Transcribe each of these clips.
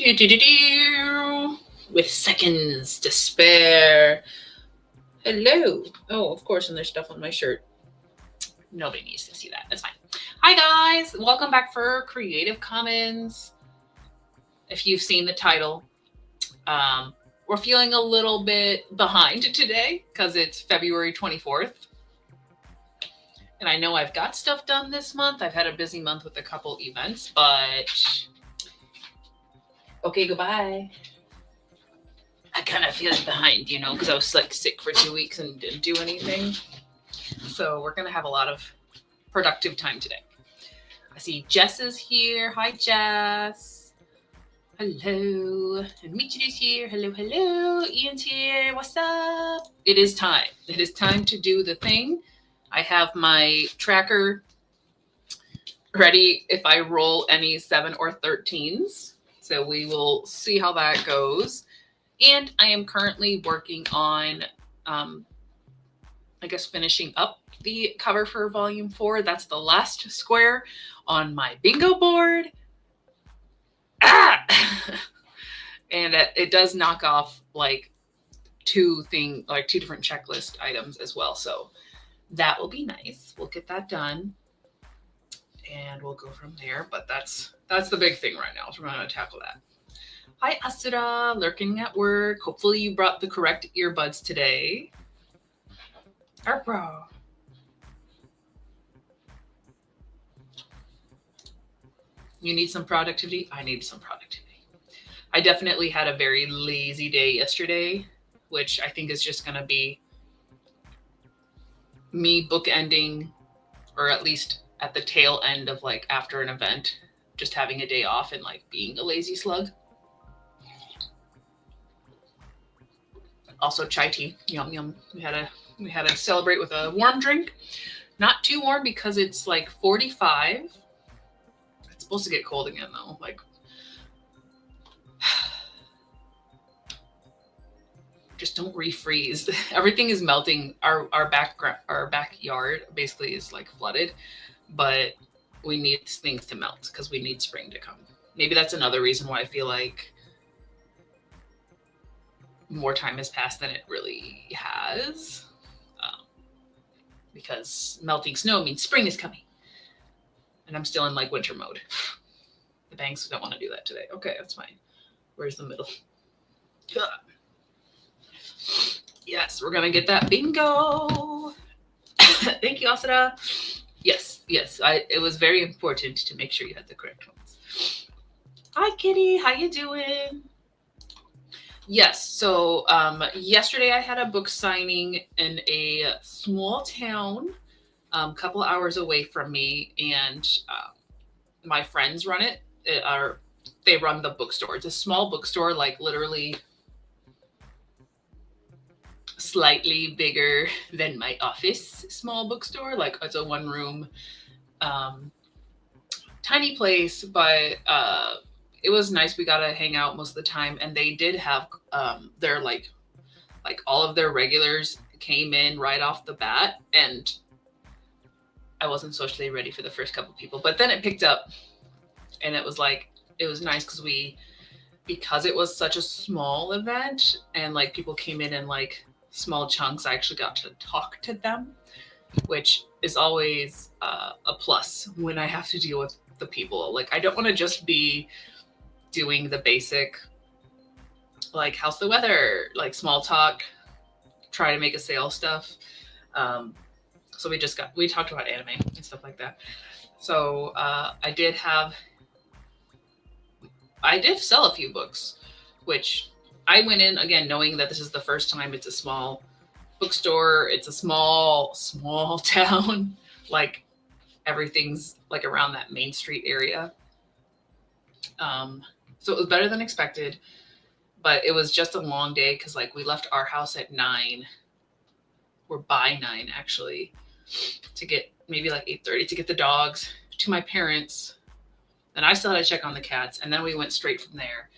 Do-do-do-do. With seconds to spare. Hello. Oh, of course, and there's stuff on my shirt. Nobody needs to see that. That's fine. Hi, guys. Welcome back for Creative Commons. If you've seen the title, we're feeling a little bit behind today because it's February 24th. And I know I've got stuff done this month. I've had a busy month with a couple events, but okay, goodbye. I kind of feel behind, because I was like sick for 2 weeks and didn't do anything. So we're going to have a lot of productive time today. I see Jess is here. Hi, Jess. Hello. And Michi is here. Hello, hello. Ian's here. What's up? It is time. It is time to do the thing. I have my tracker ready if I roll any 7 or 13s. So we will see how that goes. And I am currently working on, finishing up the cover for Volume 4. That's the last square on my bingo board. And it does knock off two different checklist items as well. So that will be nice. We'll get that done and we'll go from there. But that's the big thing right now. So we're going to tackle that. Hi, Asura, lurking at work. Hopefully you brought the correct earbuds today. Arpa. You need some productivity? I need some productivity. I definitely had a very lazy day yesterday, which I think is just going to be me bookending, or at least at the tail end of after an event, just having a day off and being a lazy slug. Also chai tea, yum yum. We had to celebrate with a warm drink, not too warm because it's 45. It's supposed to get cold again though. Just don't refreeze. Everything is melting. Our backyard basically is flooded, but we need things to melt because we need spring to come. Maybe that's another reason why I feel like more time has passed than it really has, because melting snow means spring is coming, and I'm still in winter mode. The banks don't want to do that today. Okay, that's fine. Where's the middle? Yes, we're gonna get that bingo. Thank you, Asada. Yes. It was very important to make sure you had the correct ones. Hi, Kitty. How you doing? Yes. So yesterday I had a book signing in a small town, a couple hours away from me, and my friends run it. They run the bookstore. It's a small bookstore, literally slightly bigger than my office small bookstore. It's a one-room, tiny place, but it was nice. We got to hang out most of the time, and they did have their all of their regulars came in right off the bat, and I wasn't socially ready for the first couple people, but then it picked up, and it was nice because it was such a small event, and people came in small chunks. I actually got to talk to them, which is always a plus when I have to deal with the people. I don't want to just be doing the basic how's the weather, small talk, try to make a sale stuff. So we talked about anime and stuff like that. So I did sell a few books, which I went in again knowing that this is the first time. It's a small bookstore. It's a small town. Everything's around that Main Street area. So it was better than expected, but it was just a long day because we left our house at 9, or by 9 actually, to get maybe 8:30 to get the dogs to my parents. And I still had to check on the cats, and then we went straight from there.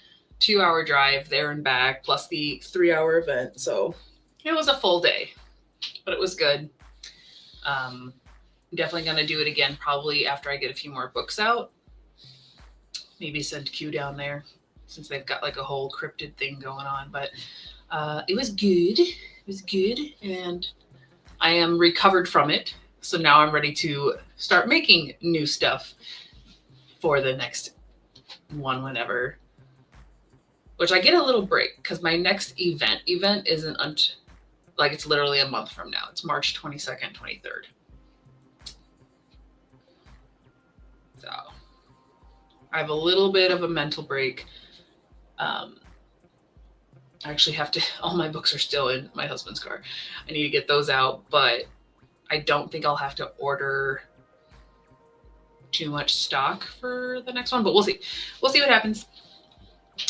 2-hour drive there and back, plus the 3-hour event. So it was a full day, but it was good. I'm definitely going to do it again, probably after I get a few more books out. Maybe send Q down there, since they've got like a whole cryptid thing going on. But it was good. It was good, and I am recovered from it. So now I'm ready to start making new stuff for the next one whenever. Which I get a little break because my next event isn't like it's literally a month from now. It's March 22nd, 23rd. So I have a little bit of a mental break. I actually have to, all my books are still in my husband's car. I need to get those out, but I don't think I'll have to order too much stock for the next one, but we'll see. We'll see what happens.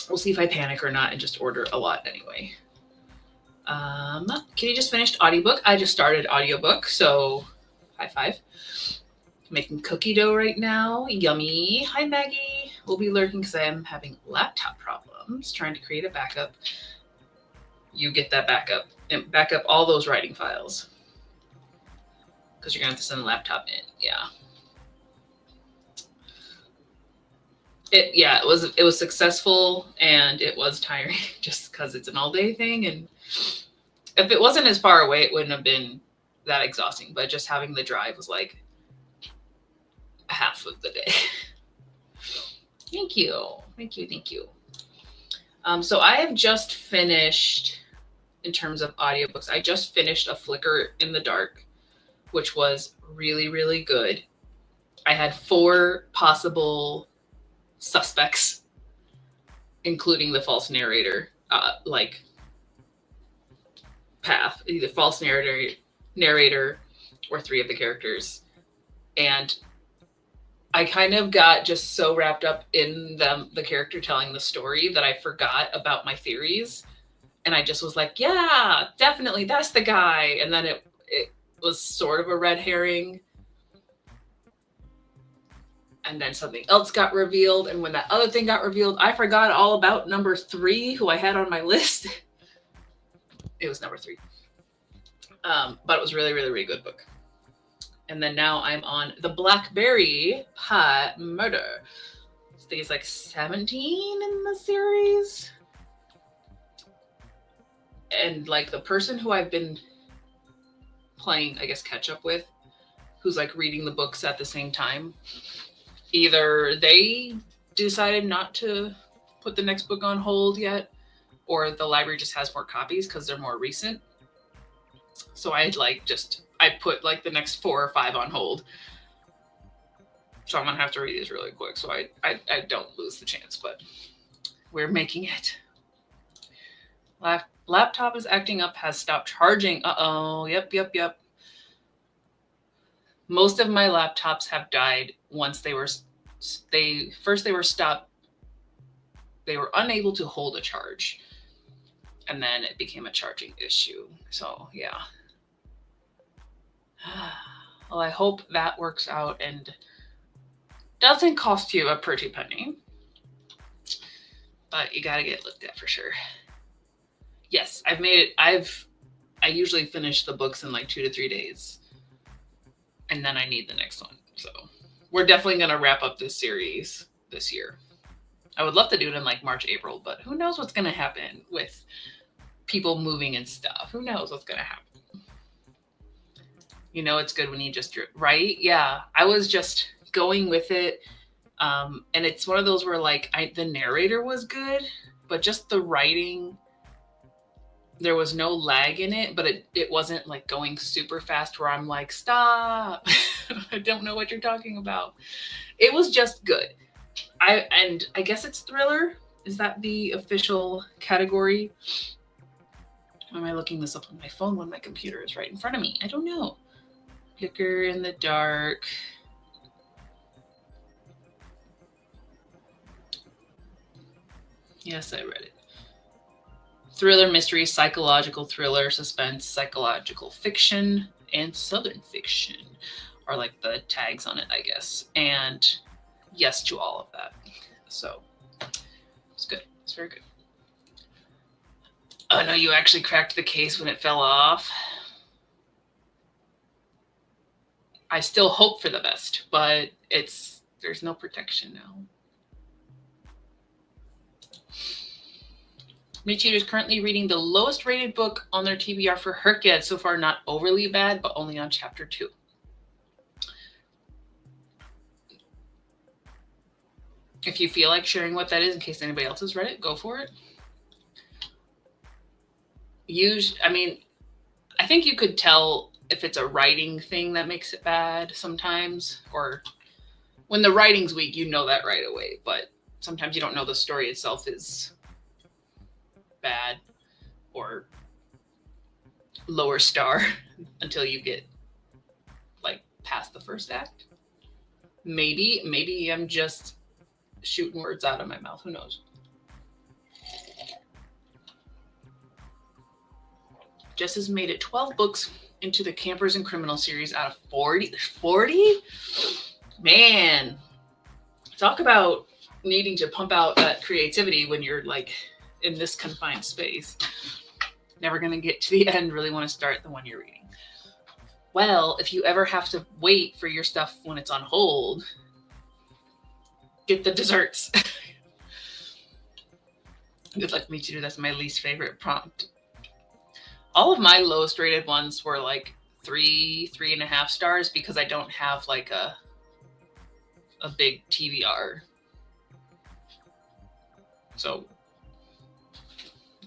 We'll see if I panic or not and just order a lot anyway. Kitty just finished audiobook. I just started audiobook, so high five. Making cookie dough right now. Yummy. Hi, Maggie. We'll be lurking because I am having laptop problems trying to create a backup. You get that backup and back up all those writing files because you're gonna have to send the laptop in. Yeah. It was successful and it was tiring just because it's an all day thing, and if it wasn't as far away, it wouldn't have been that exhausting. But just having the drive was like half of the day. Thank you. So I have just finished, in terms of audiobooks, I just finished A Flicker in the Dark, which was really, really good. I had 4 possible suspects, including the false narrator, path, either false narrator or 3 of the characters. And I kind of got just so wrapped up in the character telling the story that I forgot about my theories. And I just was like, yeah, definitely, that's the guy. And then it was sort of a red herring. And then something else got revealed. And when that other thing got revealed, I forgot all about number 3, who I had on my list. It was number 3. But it was really, really, really good book. And then now I'm on The Blackberry Pie Murder. I think it's like 17 in the series. And like the person who I've been playing, I guess, catch up with, who's like reading the books at the same time, either they decided not to put the next book on hold yet, or the library just has more copies because they're more recent. So I put like the next 4 or 5 on hold. So I'm gonna have to read these really quick so I don't lose the chance, but we're making it. Laptop is acting up, has stopped charging. Uh-oh, yep. Most of my laptops have died once they were stopped. They were unable to hold a charge, and then it became a charging issue. So yeah. Well, I hope that works out and doesn't cost you a pretty penny, but you gotta get looked at for sure. Yes, I've made it. I usually finish the books in like 2 to 3 days, and then I need the next one. So we're definitely gonna wrap up this series this year. I would love to do it in like March, April, but who knows what's gonna happen with people moving and stuff. Who knows what's gonna happen? You know, it's good when you just, right? Yeah, I was just going with it. And it's one of those where like the narrator was good, but just the writing, there was no lag in it, but it wasn't like going super fast where I'm like, stop. I don't know what you're talking about. It was just good. I guess it's thriller. Is that the official category? Why am I looking this up on my phone when my computer is right in front of me? I don't know. Flicker in the Dark. Yes, I read it. Thriller, mystery, psychological thriller, suspense, psychological fiction, and southern fiction are like the tags on it, I guess. And yes to all of that. So it's good. It's very good. Oh no, you actually cracked the case when it fell off. I still hope for the best, but there's no protection now. Meat Cheater is currently reading the lowest rated book on their TBR for Herked. So far, not overly bad, but only on chapter 2. If you feel like sharing what that is in case anybody else has read it, go for it. I think you could tell if it's a writing thing that makes it bad sometimes, or when the writing's weak, you know that right away, but sometimes you don't know the story itself is bad or lower star until you get like past the first act. Maybe I'm just shooting words out of my mouth. Who knows? Jess has made it 12 books into the Campers and Criminal series out of 40. 40? Man, talk about needing to pump out that creativity when you're like in this confined space. Never going to get to the end, really want to start the one you're reading. Well, if you ever have to wait for your stuff when it's on hold, get the desserts. Good luck, Meat Cheater. That's my least favorite prompt. All of my lowest rated ones were like 3.5 stars because I don't have like a big TBR. So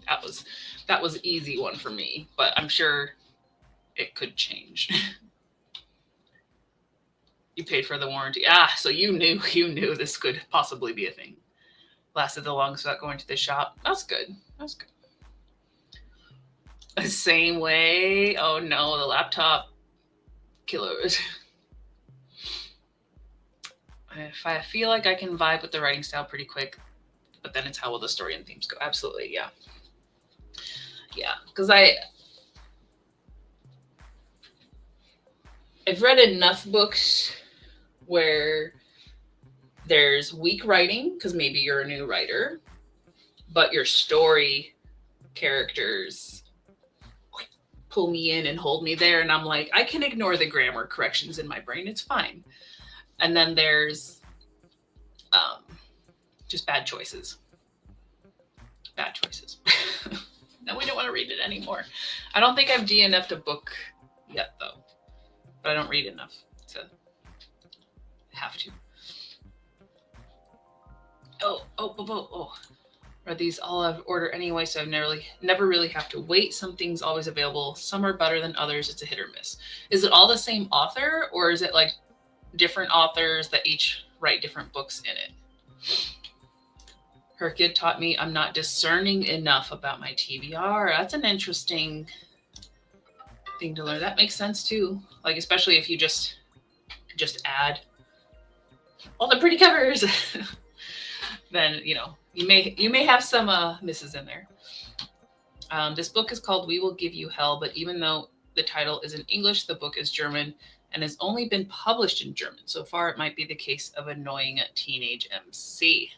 that was easy one for me, but I'm sure it could change. You paid for the warranty. So you knew this could possibly be a thing. Lasted the longest without going to the shop. That's good. The same way. Oh no, the laptop killers. If I feel like I can vibe with the writing style pretty quick, but then it's how will the story and themes go. Absolutely, yeah. Because I've read enough books where there's weak writing because maybe you're a new writer, but your story characters pull me in and hold me there, and I'm like, I can ignore the grammar corrections in my brain, it's fine. And then there's just bad choices. No, we don't want to read it anymore. I don't think I've DNF'd a book yet though, but I don't read enough to have to. Oh. Are these all out of order anyway, so I've never really have to wait. Some things always available. Some are better than others. It's a hit or miss. Is it all the same author, or is it like different authors that each write different books in it? Herkid taught me I'm not discerning enough about my TBR. That's an interesting thing to learn. That makes sense too. Like, especially if you just add all the pretty covers, then you may have some misses in there. This book is called We Will Give You Hell, but even though the title is in English, the book is German and has only been published in German. So far, it might be the case of annoying teenage MC.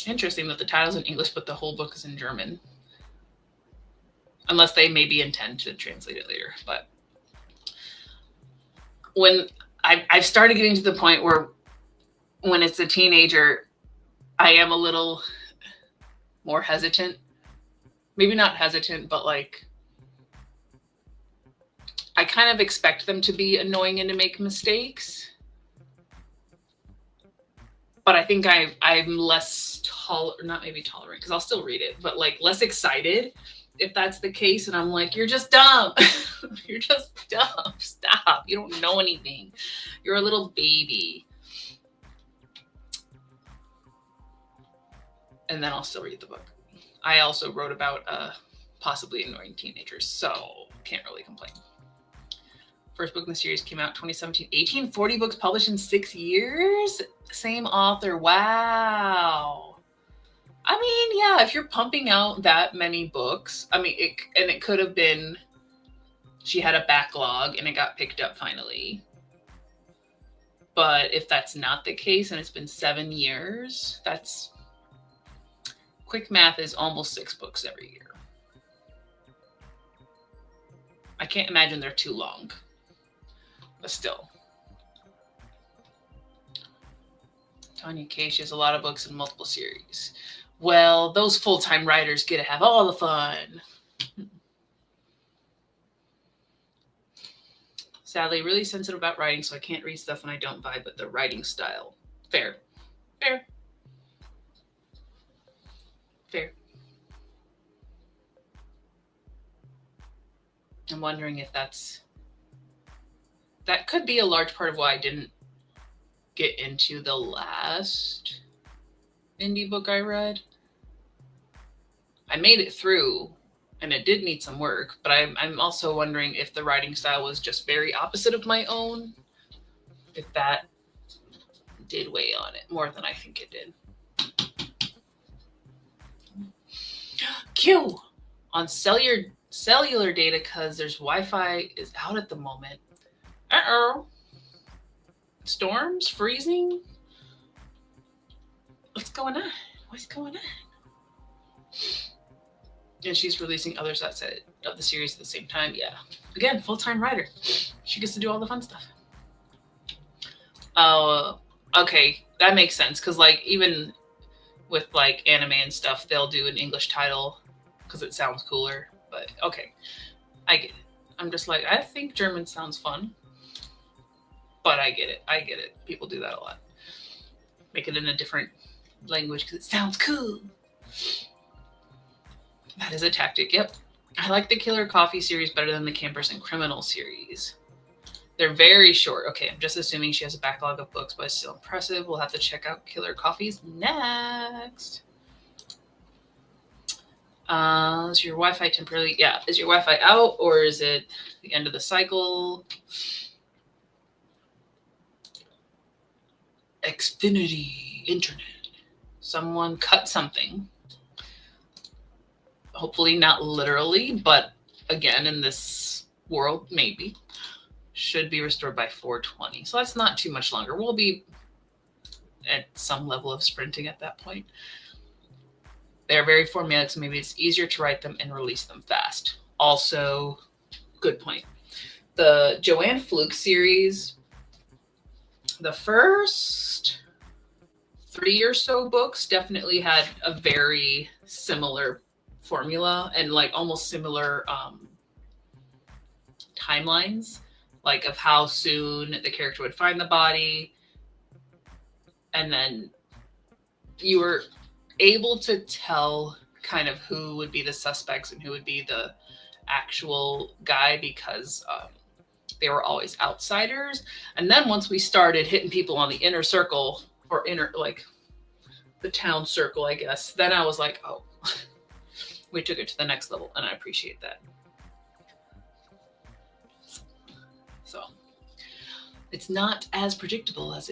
Interesting that the title's in English, but the whole book is in German. Unless they maybe intend to translate it later. But when I've started getting to the point where when it's a teenager, I am a little more hesitant. Maybe not hesitant, but like I kind of expect them to be annoying and to make mistakes. But I think I'm less not maybe tolerant, because I'll still read it, but like less excited if that's the case. And I'm like, you're just dumb. You're just dumb. Stop. You don't know anything. You're a little baby. And then I'll still read the book. I also wrote about possibly annoying teenagers, so can't really complain. First book in the series came out 2017. 1840 books published in 6 years? Same author. Wow. I mean, yeah, if you're pumping out that many books, I mean, it could have been she had a backlog and it got picked up finally. But if that's not the case and it's been 7 years, that's quick math is almost 6 books every year. I can't imagine they're too long. But still. Tanya Case has a lot of books and multiple series. Well, those full-time writers get to have all the fun. Sadly, really sensitive about writing, so I can't read stuff when I don't vibe with the writing style. Fair. Fair. Fair. I'm wondering if that could be a large part of why I didn't get into the last indie book I read. I made it through, and it did need some work, but I'm also wondering if the writing style was just very opposite of my own, if that did weigh on it more than I think it did. Q! On cellular data, because there's Wi-Fi is out at the moment. Uh-oh. Storms? Freezing? What's going on? What's going on? And she's releasing other sets of the series at the same time. Yeah. Again, full-time writer. She gets to do all the fun stuff. Oh, okay. That makes sense. Because, like, even with, like, anime and stuff, they'll do an English title because it sounds cooler. But, okay. I get it. I'm just like, I think German sounds fun. But I get it. I get it. People do that a lot. Make it in a different language because it sounds cool. That is a tactic, yep. I like the Killer Coffee series better than the Campers and Criminal series. They're very short. Okay, I'm just assuming she has a backlog of books, but it's still impressive. We'll have to check out Killer Coffees next. Is your Wi-Fi temporarily... Yeah, is your Wi-Fi out or is it the end of the cycle? Xfinity Internet. Someone cut something. Hopefully not literally, but again, in this world, maybe. Should be restored by 4:20. So that's not too much longer. We'll be at some level of sprinting at that point. They're very formulaic, so maybe it's easier to write them and release them fast. Also, good point. The Joanne Fluke series, the first 3 or so books definitely had a very similar formula and like almost similar timelines, like of how soon the character would find the body, and then you were able to tell kind of who would be the suspects and who would be the actual guy because they were always outsiders. And then once we started hitting people on the inner circle or like the town circle, I guess, then I was like, oh, we took it to the next level, and I appreciate that. So it's not as predictable as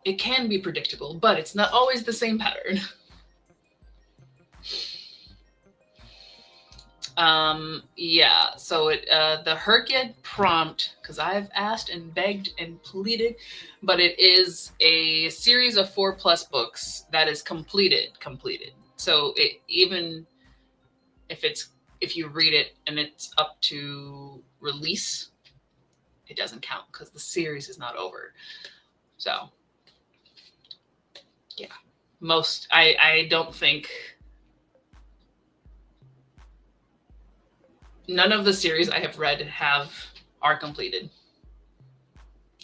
it can be predictable, but it's not always the same pattern. Yeah, so the Herkyed prompt, because I've asked and begged and pleaded, but it is a series of 4+ books that is completed. So even if you read it and it's up to release, it doesn't count because the series is not over. So yeah, I don't think none of the series I have read are completed.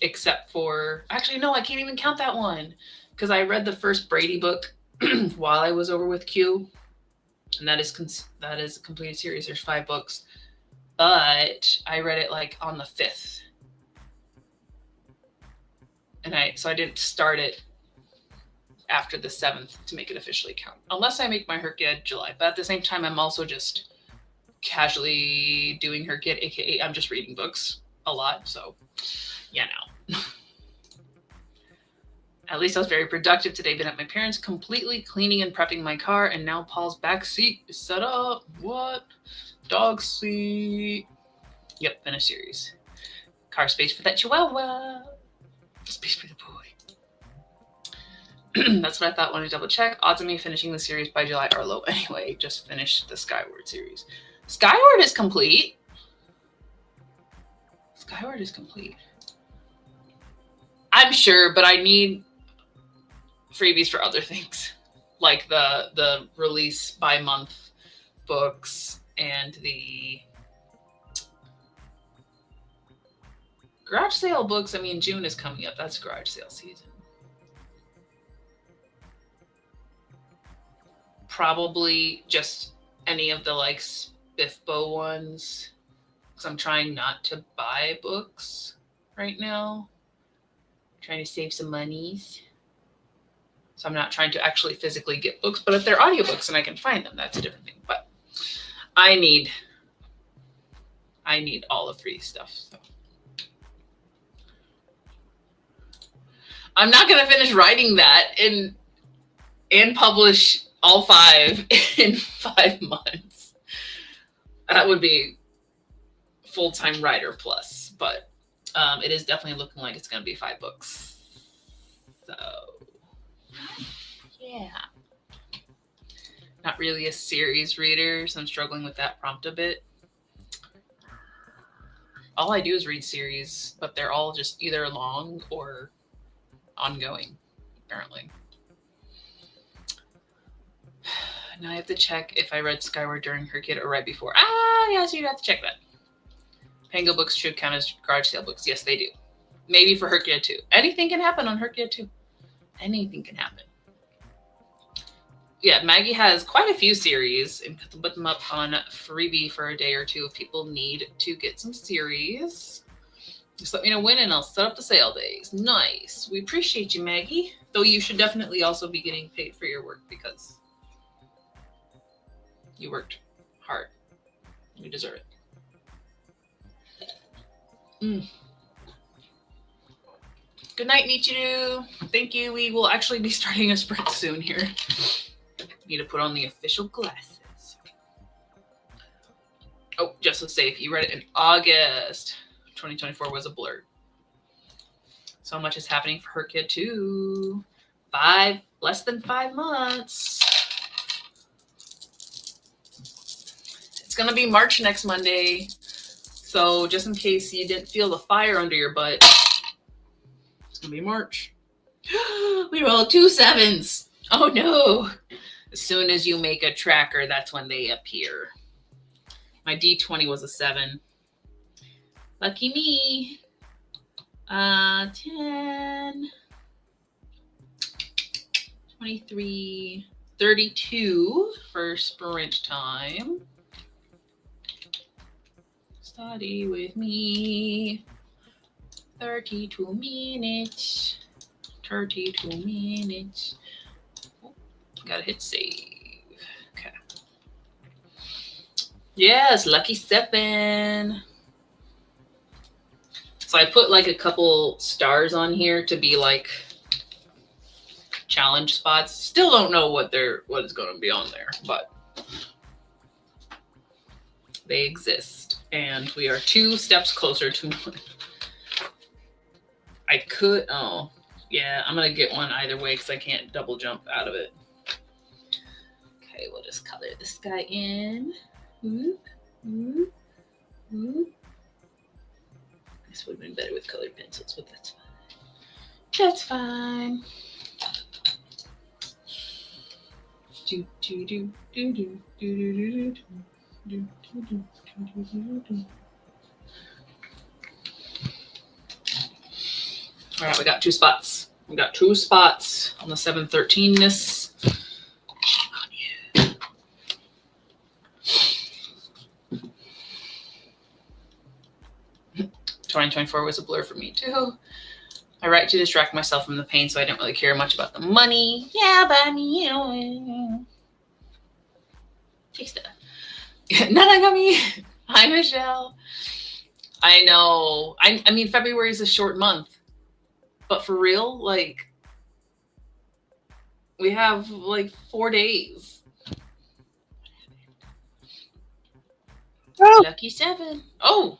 Except for, actually, no, I can't even count that one because I read the first Brady book while I was over with Q, and that is a completed series. There's 5 books, but I read it like on the 5th, and so I didn't start it after the 7th to make it officially count, unless I make my Herkyed July. But at the same time, I'm also just casually doing Herkyed, aka I'm just reading books a lot, so yeah, no. At least I was very productive today. Been at my parents' completely cleaning and prepping my car, and now Paul's back seat is set up. What? Dog seat. Yep, been a series. Car space for that chihuahua. Space for the boy. That's what I thought when I double check. Odds of me finishing the series by July are low anyway. Just finished the Skyward series. Skyward is complete. Skyward is complete. I'm sure, but I need freebies for other things, like the release by month books and the garage sale books. I mean, June is coming up. That's garage sale season. Probably just any of the like Spiffbo ones, because I'm trying not to buy books right now. I'm trying to save some monies. So I'm not trying to actually physically get books, but if they're audiobooks and I can find them, that's a different thing. But I need all the free stuff. So I'm not going to finish writing that and publish all 5 in 5 months. That would be full-time writer plus, but it is definitely looking like it's going to be 5 books. So yeah, not really a series reader, so I'm struggling with that prompt a bit. All I do is read series, but they're all just either long or ongoing, apparently. Now I have to check if I read Skyward during Herkia or right before. Yes, you'd have to check that. Pango books should count as garage sale books. Yes, they do. Maybe for Herkia too. Anything can happen on Herkia too. Anything can happen. Yeah, Maggie has quite a few series and put them up on freebie for a day or two if people need to get some series. Just let me know when and I'll set up the sale days. Nice. We appreciate you, Maggie. Though you should definitely also be getting paid for your work because you worked hard. You deserve it. Good night, Nichiru. Thank you. We will actually be starting a sprint soon here. Need to put on the official glasses. Oh, just to say, if you read it in August, 2024 was a blur. So much is happening for Herkia too. Less than 5 months. It's going to be March next Monday. So just in case you didn't feel the fire under your butt, it's going to be March. We rolled 2 7s. Oh no. As soon as you make a tracker, that's when they appear. My D20 was a 7. Lucky me. 10, 23, 32 for sprint time. Study with me. 32 minutes. 32 minutes. Gotta hit save. Okay. Yes, lucky 7. So I put like a couple stars on here to be like challenge spots. Still don't know what is going to be on there, but they exist, and we are 2 steps closer to one. I could. Oh, yeah. I'm gonna get one either way because I can't double jump out of it. Okay, we'll just color this guy in. This would have been better with colored pencils, but that's fine. That's fine. All right, we got 2 spots. We got 2 spots on the 713-ness. 2024 was a blur for me too. I write to distract myself from the pain, so I didn't really care much about the money. Yeah, but I mean, you know. Taste it. Nanagami. Hi, Michelle. I know. I mean, February is a short month. But for real, like, we have like 4 days. Oh. Lucky 7. Oh.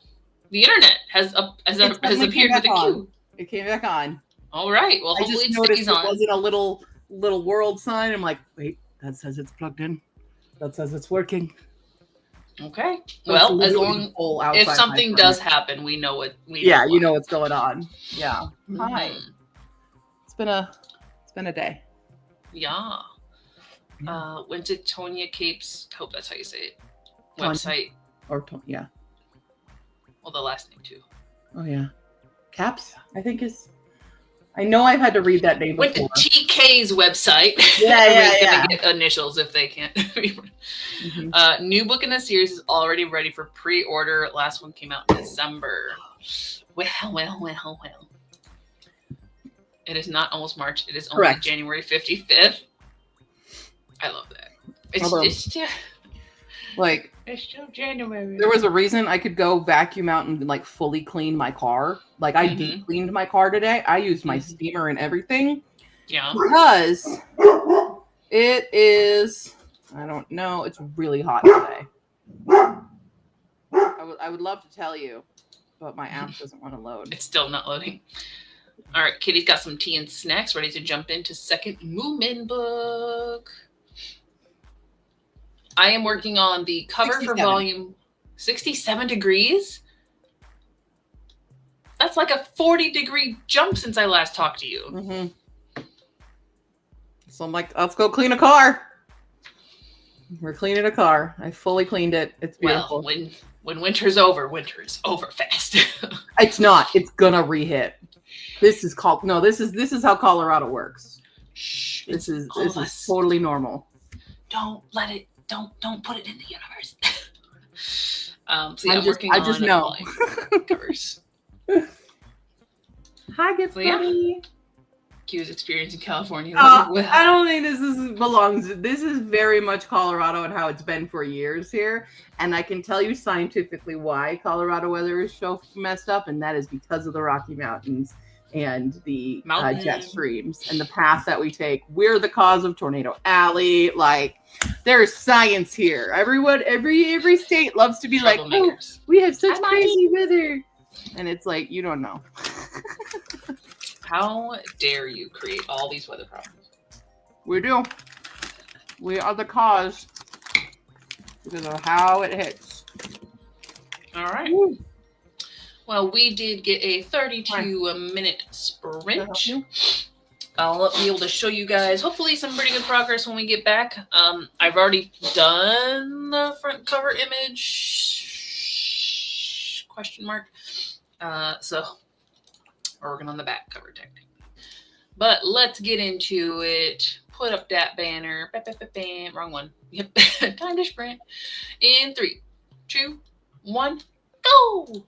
The internet has appeared with a Q. It came back on. All right. Well, hopefully it stays on. It wasn't a little world sign. I'm like, wait, that says it's plugged in. That says it's working. Okay. Well, as long if something does happen, we know what. You know what's going on. Yeah. Mm-hmm. Hi. been a day. Yeah. Yeah. Went to Tonya Cape's, hope that's how you say it, Tonya. website. Yeah. Well, the last name too. Oh yeah. Caps, I think is. I know I've had to read that name Went before. to TK's website. Yeah, Everybody's yeah. gonna get initials if they can't. New book in the series is already ready for pre-order. Last one came out in December. Well. It is not almost March. It is only Correct. January 55th. I love that. It's still January. There was a reason I could go vacuum out and like fully clean my car. Like I deep cleaned my car today. I used my steamer and everything. Yeah. Because it is, I don't know, it's really hot today. I would love to tell you, but my app doesn't want to load. It's still not loading. All right, Kitty's got some tea and snacks ready to jump into second Moomin book. I am working on the cover 67. For volume 67 degrees. That's like a 40-degree jump since I last talked to you. Mm-hmm. So I'm like, let's go clean a car. We're cleaning a car. I fully cleaned it. It's beautiful. Well, when winter's over, winter is over fast. It's not. It's gonna re-hit. This is how Colorado works. Shh, this is totally normal. Don't let it. Don't put it in the universe. So yeah, I just know. Covers. Hi, good buddy. Q's experience in California. I don't think this belongs. This is very much Colorado and how it's been for years here. And I can tell you scientifically why Colorado weather is so messed up, and that is because of the Rocky Mountains and the jet streams and the path that we take. We're the cause of Tornado Alley. Like, there's science here. Everyone, every state loves to be like, oh, we have such crazy weather. And it's like, you don't know. How dare you create all these weather problems? We do. We are the cause because of how it hits. All right. Woo. Well, we did get a 32-minute sprint. I'll be able to show you guys hopefully some pretty good progress when we get back. I've already done the front cover image, question mark. So we're working on the back cover technically. But let's get into it. Put up that banner. Bam. Wrong one. Yep. Time to sprint. In 3, 2, 1, go!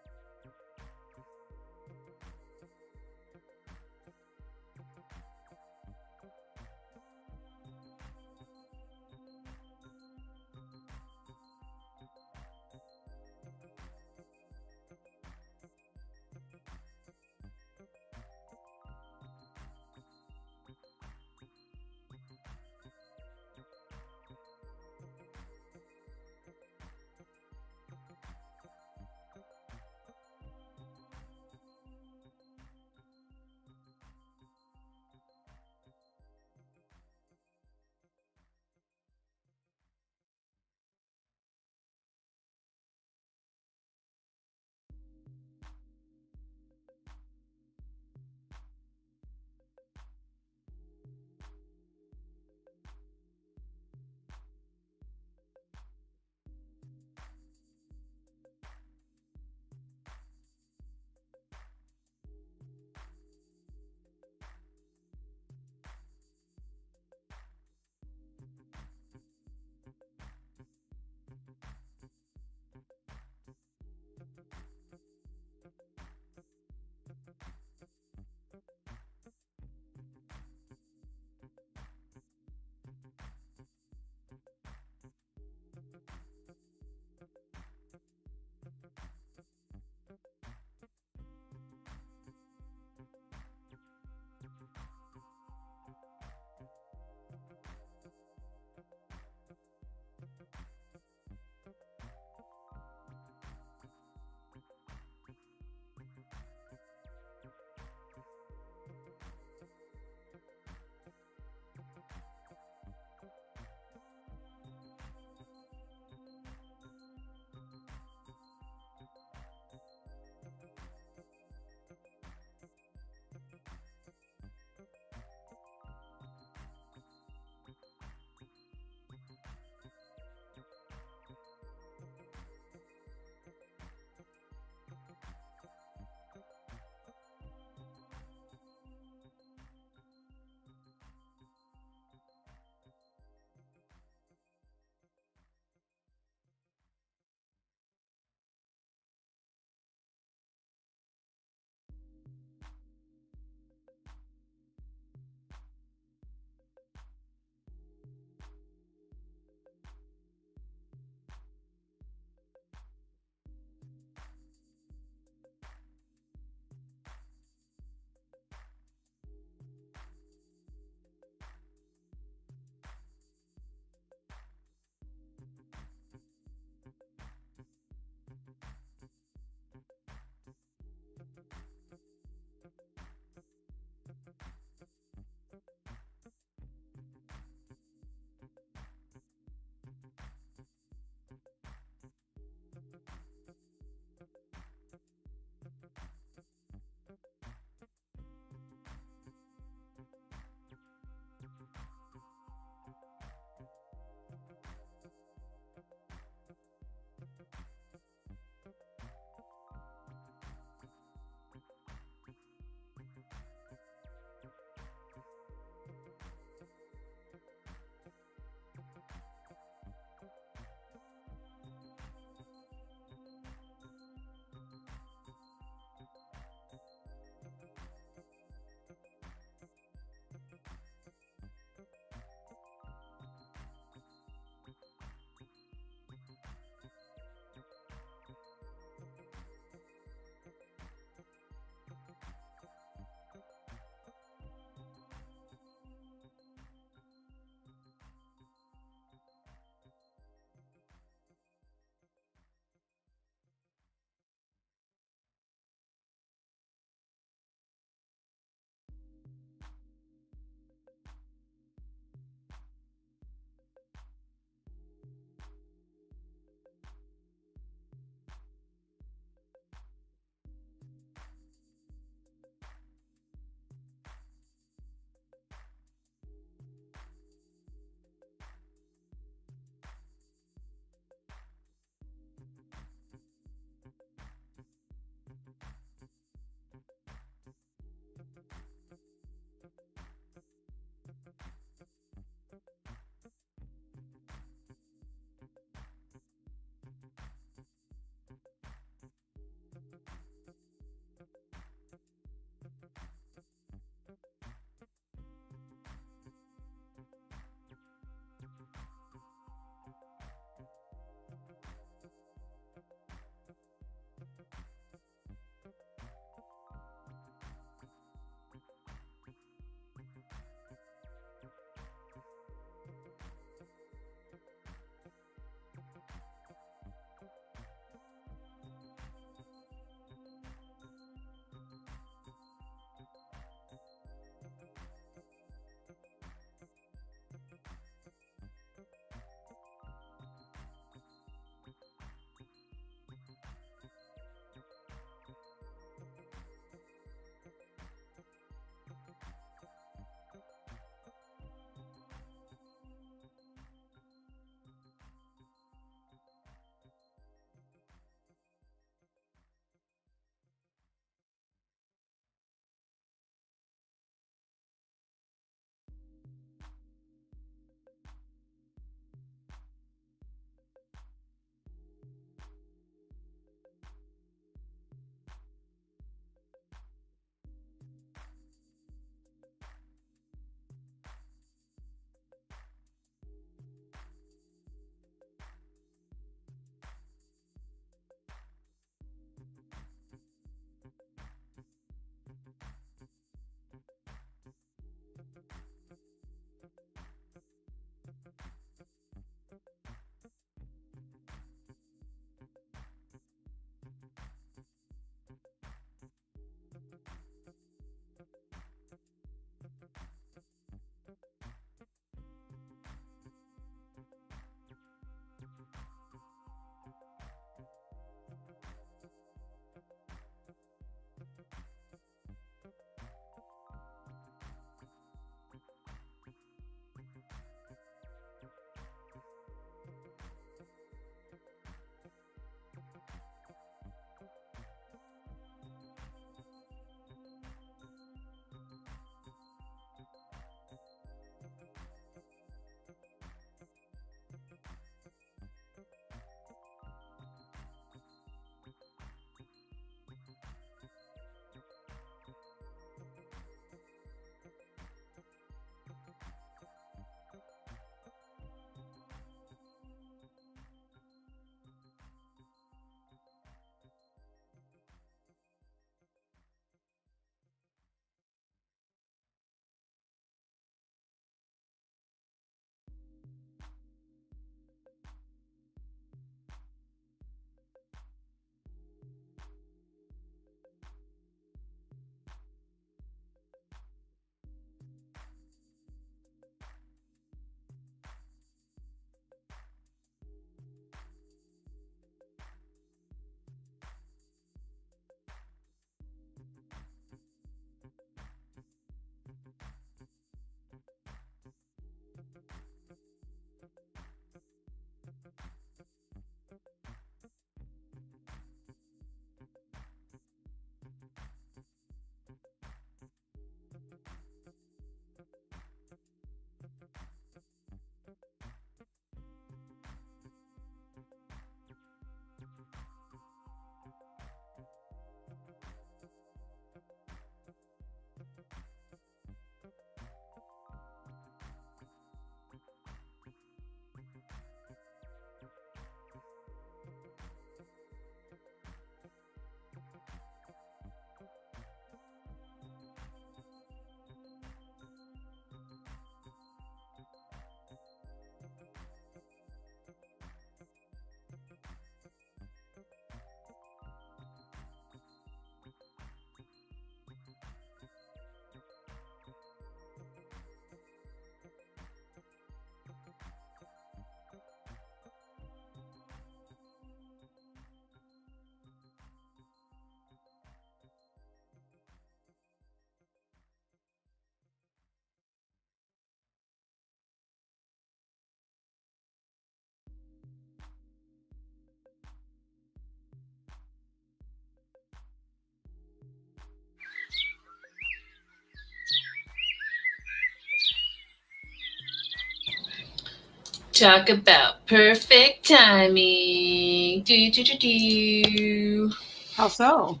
talk about perfect timing. Do. How so?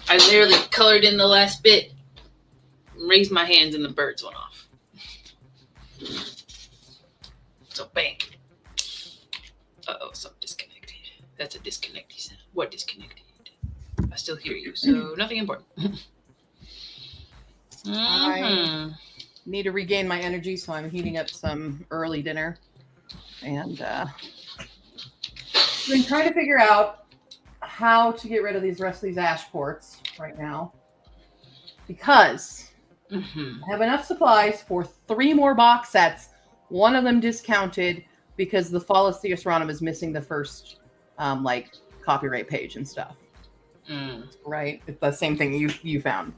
I literally colored in the last bit, raised my hands, and the birds went off. So bang. Uh-oh, something disconnected. That's a disconnected sound. What disconnected? I still hear you, so nothing important. I need to regain my energy, so I'm heating up some early dinner. And I've been trying to figure out how to get rid of the rest of these ash ports right now. Because I have enough supplies for 3 more box sets. One of them discounted because the Fall of Theosronum is missing the first copyright page and stuff. Right? It's the same thing you found.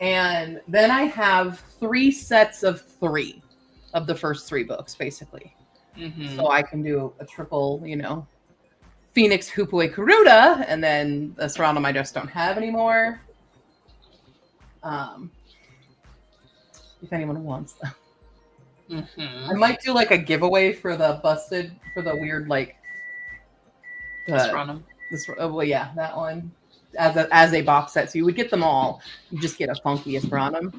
And then I have 3 sets of 3 of the first 3 books, basically. So I can do a triple, Phoenix, Hoopoe, Karuta, and then the Theosronum I just don't have anymore. If anyone wants them. I might do a giveaway for the weird Theosronum. That one as a box set. So you would get them all. You just get a funky Theosronum.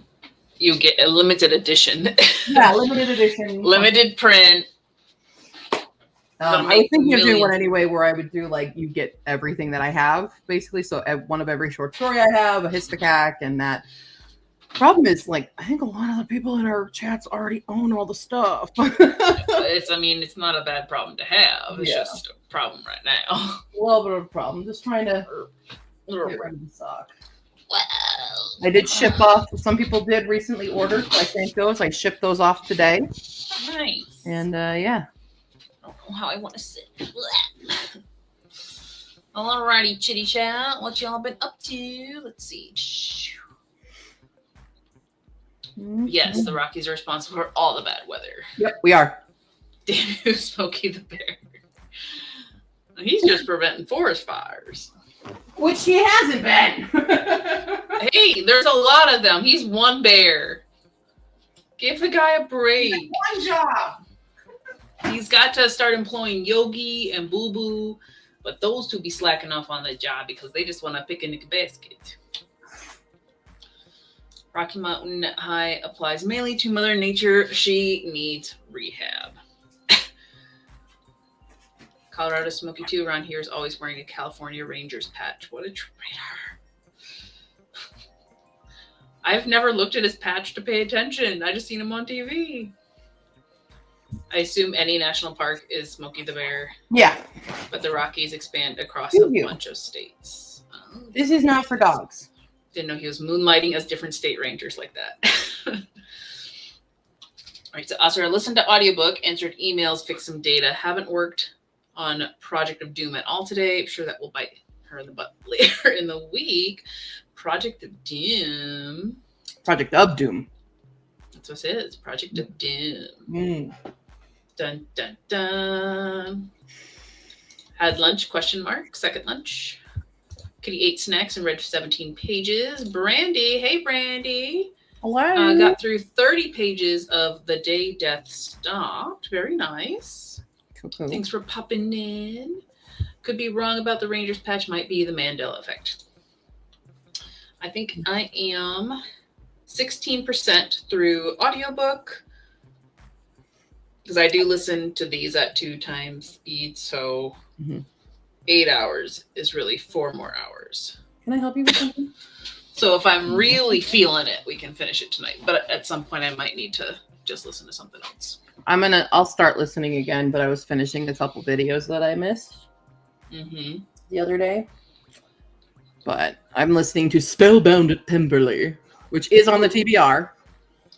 You get a limited edition. Yeah, limited edition. Limited print. I was thinking of doing one anyway where I would do you get everything that I have, basically. So one of every short story I have, a Histocac, and that. Problem is, I think a lot of the people in our chats already own all the stuff. It's not a bad problem to have. It's just a problem right now. A little bit of a problem. Just trying to get rid of the stock. Wow. I did ship off. Some people did recently order, so I thank those. I shipped those off today. Nice. And yeah. I don't know how I want to sit. Alrighty, chitty chat. What y'all been up to? Let's see. Yes, the Rockies are responsible for all the bad weather. Yep, we are. Damn you, Smokey the Bear. He's just preventing forest fires. Which he hasn't been. Hey, there's a lot of them. He's one bear. Give the guy a break. One job. He's got to start employing Yogi and Boo Boo, but those two be slacking off on the job because they just want a picnic basket. Rocky Mountain High applies mainly to Mother Nature. She needs rehab. Colorado Smoky 2 around here is always wearing a California Rangers patch. What a traitor. I've never looked at his patch to pay attention. I just seen him on TV. I assume any national park is Smokey the Bear. Yeah. But the Rockies expand across a bunch of states. This is not for dogs. Didn't know he was moonlighting as different state rangers like that. All right, so Asura listened to audiobook, answered emails, fixed some data. Haven't worked on Project of Doom at all today. I'm sure that will bite her in the butt later in the week. Project of Doom. Project of Doom. That's what it is. Project of Doom. Dun, dun, dun. Had lunch, ? Second lunch. Kitty ate snacks and read 17 pages. Brandy, hey Brandy. Hello. Got through 30 pages of The Day Death Stopped. Very nice. Cool. Thanks for popping in. Could be wrong about the Rangers patch. Might be the Mandela effect. I think I am 16% through audiobook because I do listen to these at 2 times speed. So 8 hours is really 4 more hours. Can I help you with something? So if I'm really feeling it, we can finish it tonight. But at some point, I might need to just listen to something else. I'll start listening again, but I was finishing a couple videos that I missed the other day. But I'm listening to Spellbound at Pemberley, which is on the TBR.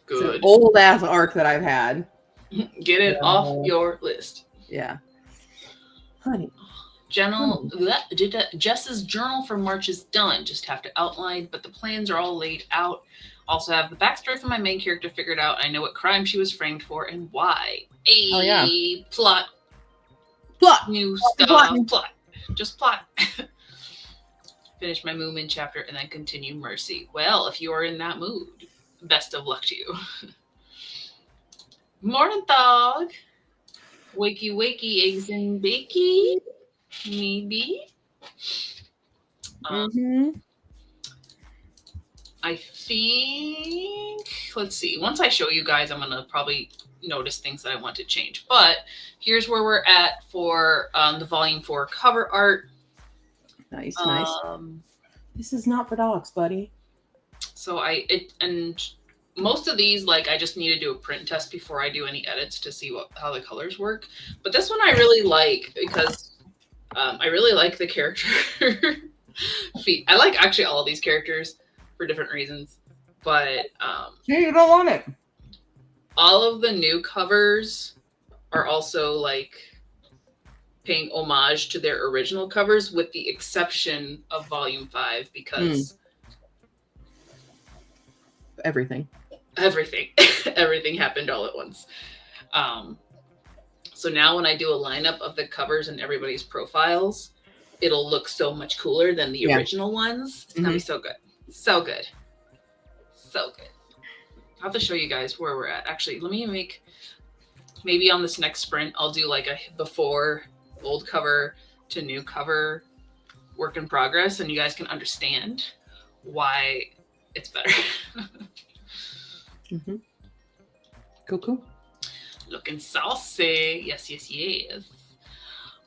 Good. It's an old-ass arc that I've had. Get it off your list. Yeah. Honey. Jess's journal for March is done. Just have to outline, but the plans are all laid out. Also have the backstory for my main character figured out. I know what crime she was framed for and why. Plot. New stuff. Plot. Just plot. Finish my Moomin chapter and then continue Mercy. Well, if you are in that mood, best of luck to you. Morning, dog. Wakey, wakey, eggs and bakey. Maybe. Mm-hmm. I think, let's see. Once I show you guys, I'm going to probably notice things that I want to change. But here's where we're at for the Volume 4 cover art. Nice. This is not for dogs, buddy. So and most of these, like, I just need to do a print test before I do any edits to see how the colors work. But this one I really like because I really like the character feet. I like actually all of these characters for different reasons. But you don't want it. all of the new covers are also like paying homage to their original covers, with the exception of Volume 5 because everything happened all at once. So now when I do a lineup of the covers and everybody's profiles, it'll look so much cooler than the original ones. It's gonna be so good. So good. So good. I'll have to show you guys where we're at. Actually, let me maybe on this next sprint, I'll do like a before old cover to new cover work in progress, and you guys can understand why it's better. Cool. Looking saucy. Yes.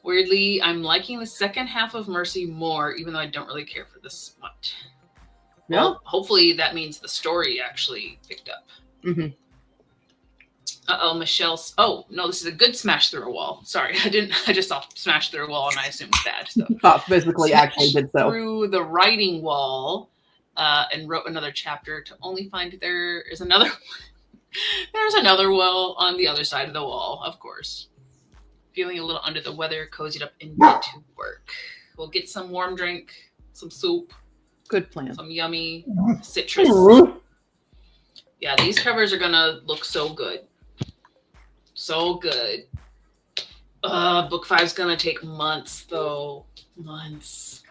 Weirdly, I'm liking the second half of Mercy more, even though I don't really care for the smut. Yeah. Well, hopefully that means the story actually picked up. Uh-oh, Michelle. Oh, no, this is a good smash through a wall. Sorry, I just saw smash through a wall and I assumed bad. So physically actually did so. Through the writing wall and wrote another chapter to only find there is another one. There's another wall on the other side of the wall, of course. Feeling a little under the weather, cozied up in bed to work. We'll get some warm drink, some soup. Good plan. Some yummy citrus. Yeah, these covers are gonna look so good. So good. Book 5's gonna take months, though. Months.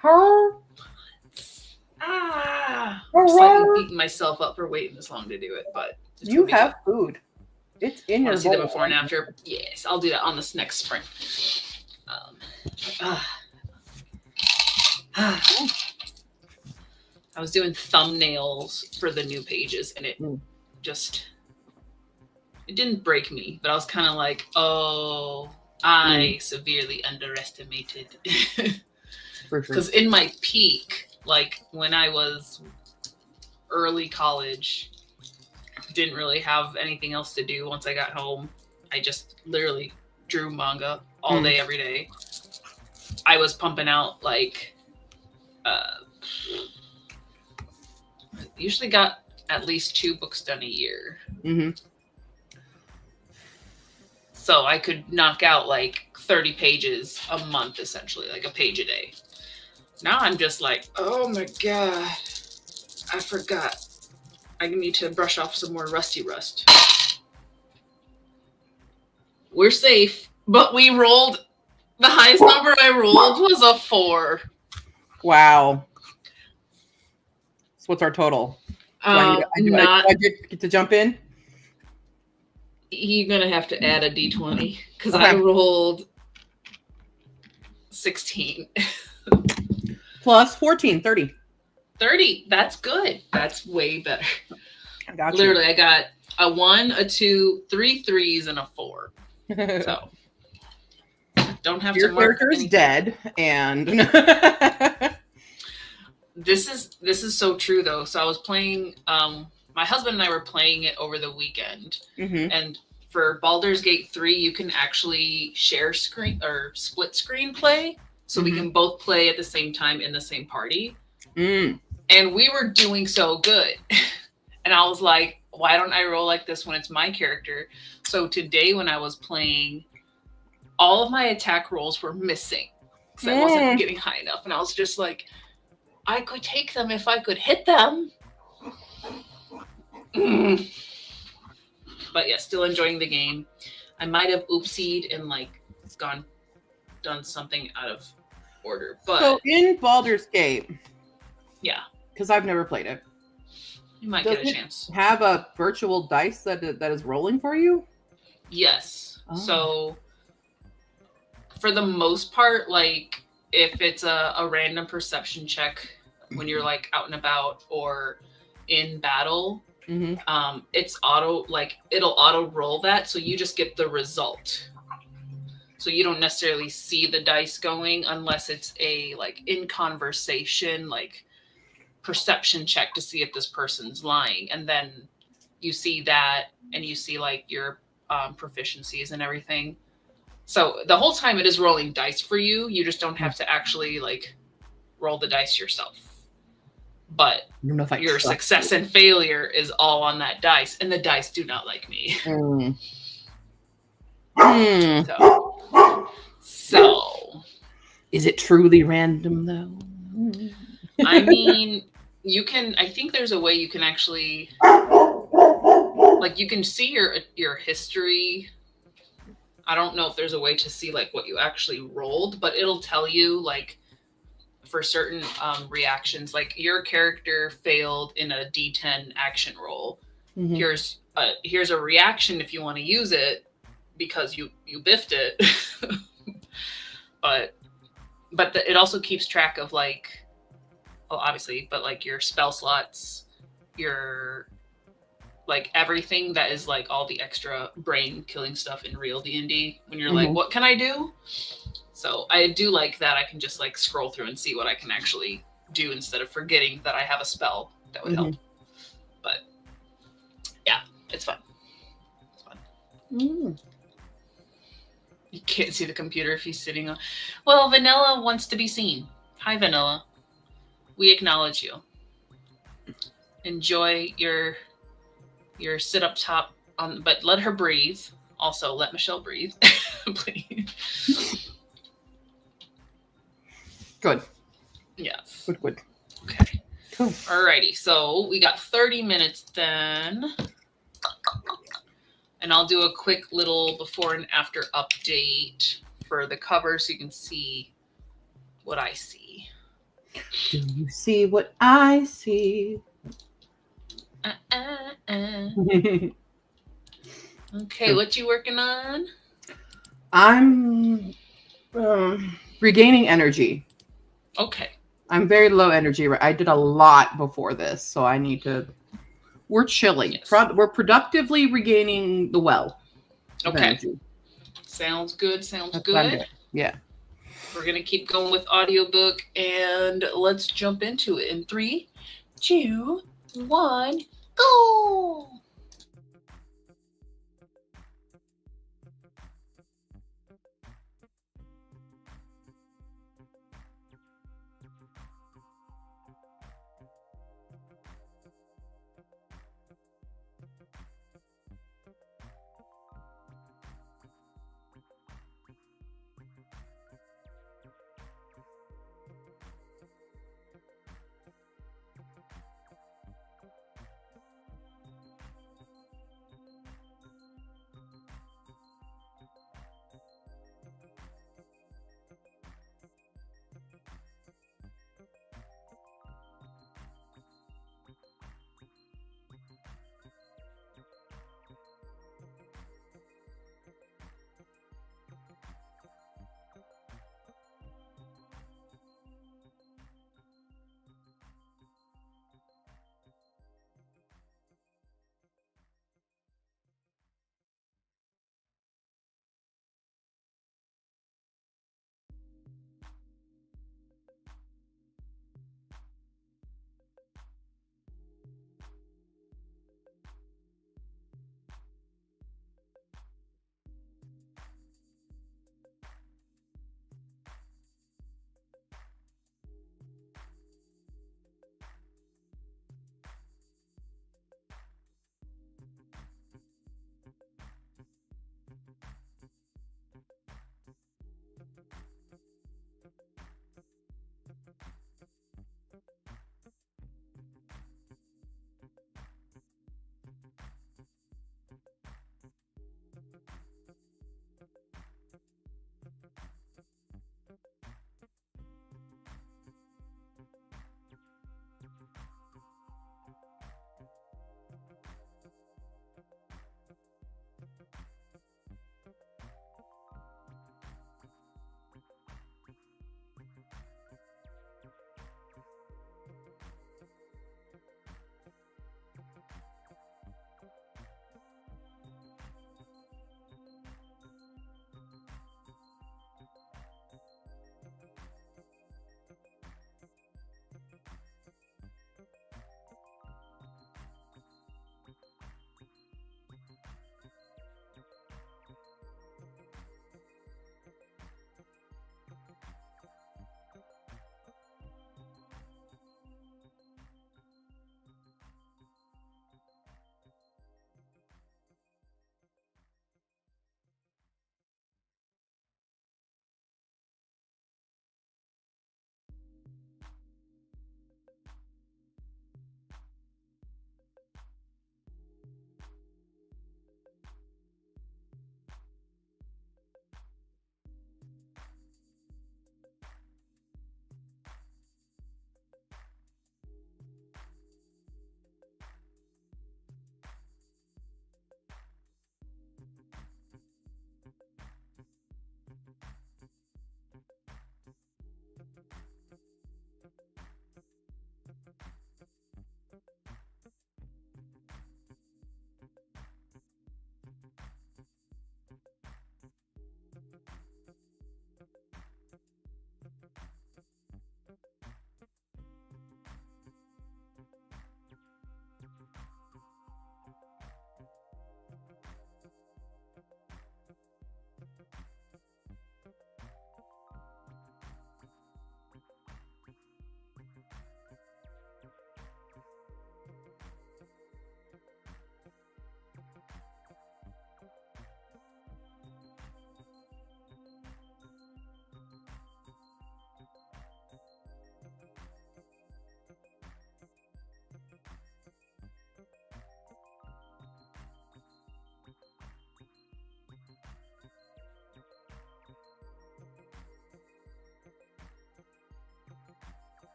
I'm slightly beating myself up for waiting this long to do it, but you have food. It's in your bowl. See the before and after? Yes, I'll do that on this next sprint. I was doing thumbnails for the new pages, and it didn't break me, but I was kind of like, oh, I severely underestimated. Because in my peak, like when I was early college, didn't really have anything else to do once I got home. I just literally drew manga all day, every day. I was pumping out like, usually got at least 2 books done a year. So I could knock out like 30 pages a month, essentially, like a page a day. Now I'm just like, oh my God, I forgot. I need to brush off some more rusty rust. We're safe, but we rolled. The highest number I rolled was a 4. Wow. So what's our total? I get to jump in? You're going to have to add a D20 because I rolled 16. Plus 14, 30. 30. That's good. That's way better. I got Literally, I got a 1, a 2, 3 3s, and a 4. So don't have your to mark character is dead, and this is so true though. So I was playing. My husband and I were playing it over the weekend, and for Baldur's Gate 3, you can actually share screen or split screen play, so we can both play at the same time in the same party. And we were doing so good. And I was like, why don't I roll like this when it's my character? So today when I was playing, all of my attack rolls were missing because I wasn't getting high enough. And I was just like, I could take them if I could hit them. But yeah, still enjoying the game. I might have oopsied and like done something out of order. But so in Baldur's Gate, yeah, because I've never played it, you might get a chance. Have a virtual dice that is rolling for you? Yes. So for the most part, like if it's a random perception check when you're like out and about or in battle, it's it'll auto roll that, so you just get the result. So you don't necessarily see the dice going unless it's a like in conversation, like perception check to see if this person's lying, and then you see that and you see like your proficiencies and everything. So the whole time it is rolling dice for you. You just don't have to actually like roll the dice yourself. But your success and failure is all on that dice, and the dice do not like me. So is it truly random though? I mean, I think there's a way you can actually, like, you can see your history. I don't know if there's a way to see like what you actually rolled, but it'll tell you like for certain reactions, like your character failed in a D10 action roll. Here's a reaction if you want to use it because you biffed it. but it also keeps track of like, well, obviously, but like your spell slots, your like everything that is like all the extra brain killing stuff in real D&D when you're like, what can I do? So I do like that I can just like scroll through and see what I can actually do instead of forgetting that I have a spell that would help. But yeah, it's fun. It's fun. You can't see the computer if he's sitting on. Well, Vanilla wants to be seen. Hi, Vanilla. We acknowledge you. Enjoy your sit up top but let her breathe. Also, let Michelle breathe, please. Good. Yes. Good. Okay. Cool. Alrighty. So we got 30 minutes then. And I'll do a quick little before and after update for the cover so you can see what I see. Do you see what I see? Okay, what you working on? I'm regaining energy. Okay. I'm very low energy. I did a lot before this, so I need to... We're chilling. Yes. We're productively regaining the well. Okay. Sounds good. That's good. Yeah. We're going to keep going with audiobook, and let's jump into it in 3, 2, 1, go!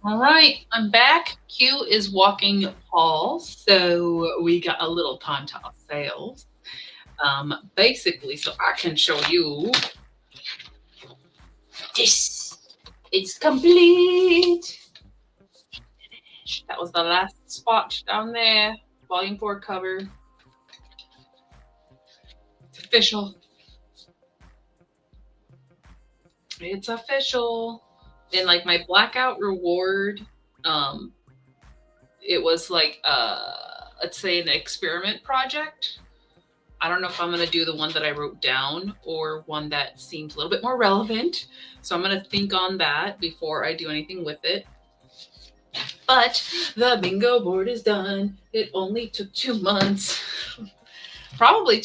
All right, I'm back. Q is walking Paul, so we got a little Tauntaun sales. Basically, so I can show you this. It's complete. That was the last spot down there. Volume 4 cover. It's official. It's official. And like my blackout reward, it was like let's say an experiment project. I don't know if I'm going to do the one that I wrote down or one that seems a little bit more relevant. So I'm going to think on that before I do anything with it. But the bingo board is done. It only took 2 months. Probably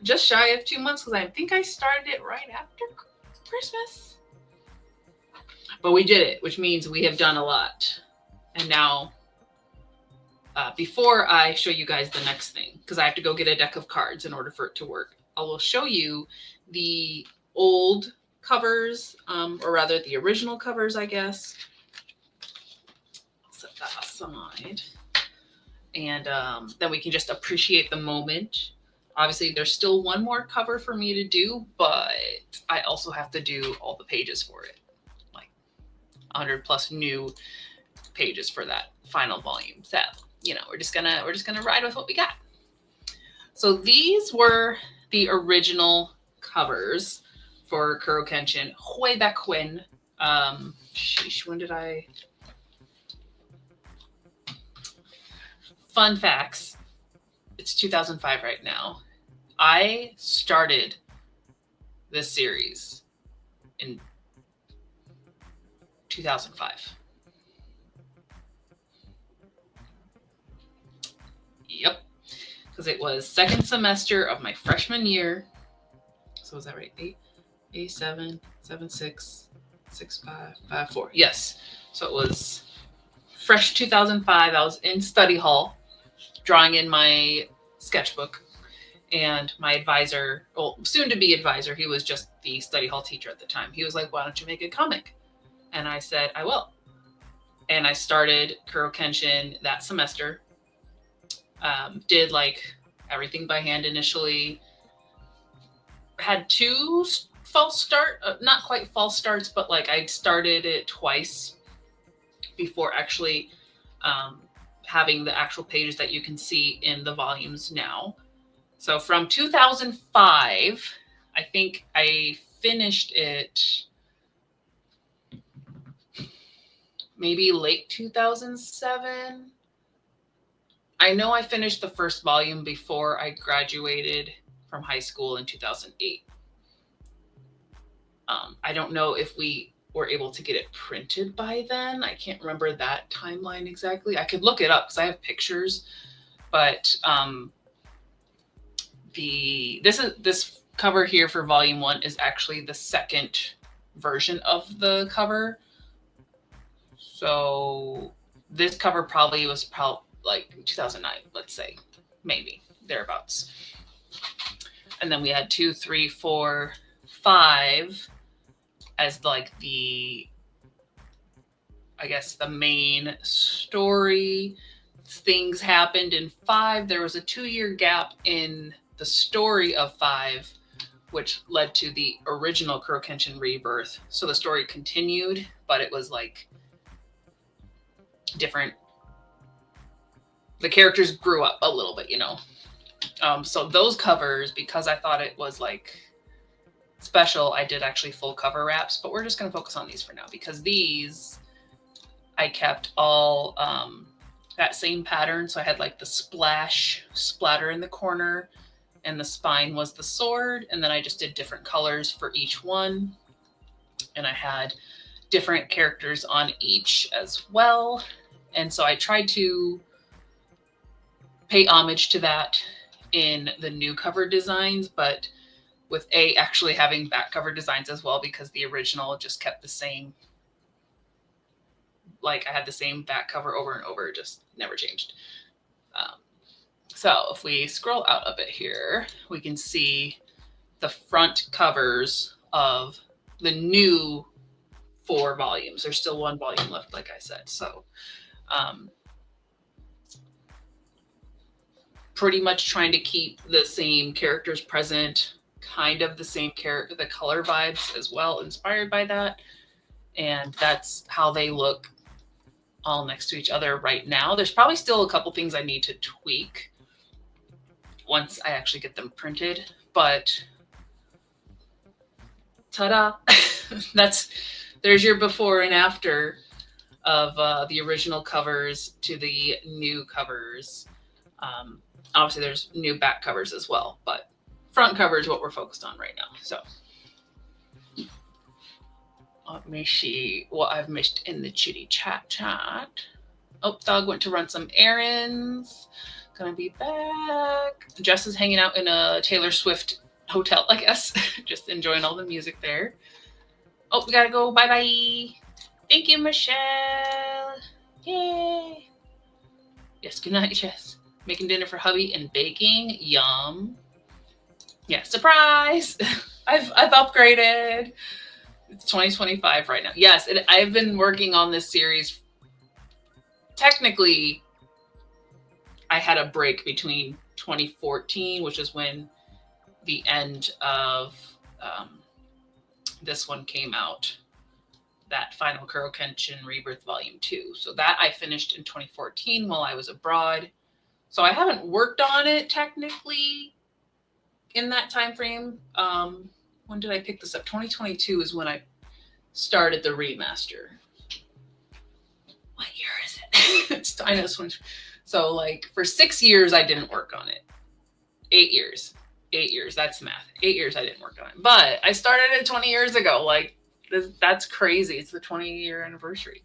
just shy of 2 months, because I think I started it right after Christmas. But we did it, which means we have done a lot. And now, before I show you guys the next thing, because I have to go get a deck of cards in order for it to work, I will show you the old covers, or rather the original covers, I guess. I'll set that aside. And then we can just appreciate the moment. Obviously, there's still one more cover for me to do, but I also have to do all the pages for it. Like 100 plus new pages for that final volume. So, you know, we're just gonna ride with what we got. So these were the original covers for Kuro Kenshin way back when. Sheesh, when did I? Fun facts. It's 2005 right now. I started this series in 2005. Yep. Because it was second semester of my freshman year. So was that right? 8, 7, 7, 6, 6, 5, 5, 4. Yes. So it was fresh 2005. I was in study hall drawing in my sketchbook. And my advisor, well, soon to be advisor, he was just the study hall teacher at the time. He was like, why don't you make a comic? And I said, I will. And I started Kuro Kenshin that semester. Did like everything by hand initially. Had 2 false start, not quite false starts, but like I started it twice before actually having the actual pages that you can see in the volumes now. So from 2005, I think I finished it maybe late 2007. I know I finished the first volume before I graduated from high school in 2008. I don't know if we were able to get it printed by then. I can't remember that timeline exactly. I could look it up because I have pictures, but this cover here for volume 1 is actually the second version of the cover. So this cover probably was like 2009, let's say, maybe thereabouts. And then we had 2, 3, 4, 5 as like the, I guess, the main story. Things happened in 5. There was a 2-year gap in the story of 5, which led to the original Kuro Kenshin Rebirth. So the story continued, but it was like different. The characters grew up a little bit, you know. So those covers, because I thought it was like special, I did actually full cover wraps, but we're just going to focus on these for now because these I kept all that same pattern. So I had like the splatter in the corner, and the spine was the sword. And then I just did different colors for each one. And I had different characters on each as well. And so I tried to pay homage to that in the new cover designs, but with actually having back cover designs as well, because the original just kept the same. Like I had the same back cover over and over, just never changed. So if we scroll out a bit here, we can see the front covers of the new 4 volumes. There's still 1 volume left, like I said. So, pretty much trying to keep the same characters present, kind of the same character, the color vibes as well, inspired by that. And that's how they look all next to each other right now. There's probably still a couple things I need to tweak once I actually get them printed, but ta-da! There's your before and after of the original covers to the new covers. Obviously, there's new back covers as well, but front cover is what we're focused on right now. So let me see what I've missed in the chitty chat. Oh, dog went to run some errands. Gonna be back. Jess is hanging out in a Taylor Swift hotel, I guess. Just enjoying all the music there. Oh, we gotta go. Bye-bye. Thank you, Michelle. Yay. Yes, good night, Jess. Making dinner for hubby and baking. Yum. Yeah, surprise. I've upgraded. It's 2025 right now. Yes, I've been working on this series. Technically, I had a break between 2014, which is when the end of this one came out. That Final Kuro Kenshin Rebirth Volume 2. So that I finished in 2014 while I was abroad. So I haven't worked on it technically in that time frame. When did I pick this up? 2022 is when I started the remaster. What year is it? I know this one. So like for 6 years, I didn't work on it. 8 years. 8 years. That's math. 8 years I didn't work on it. But I started it 20 years ago. Like, that's crazy. It's the 20-year anniversary.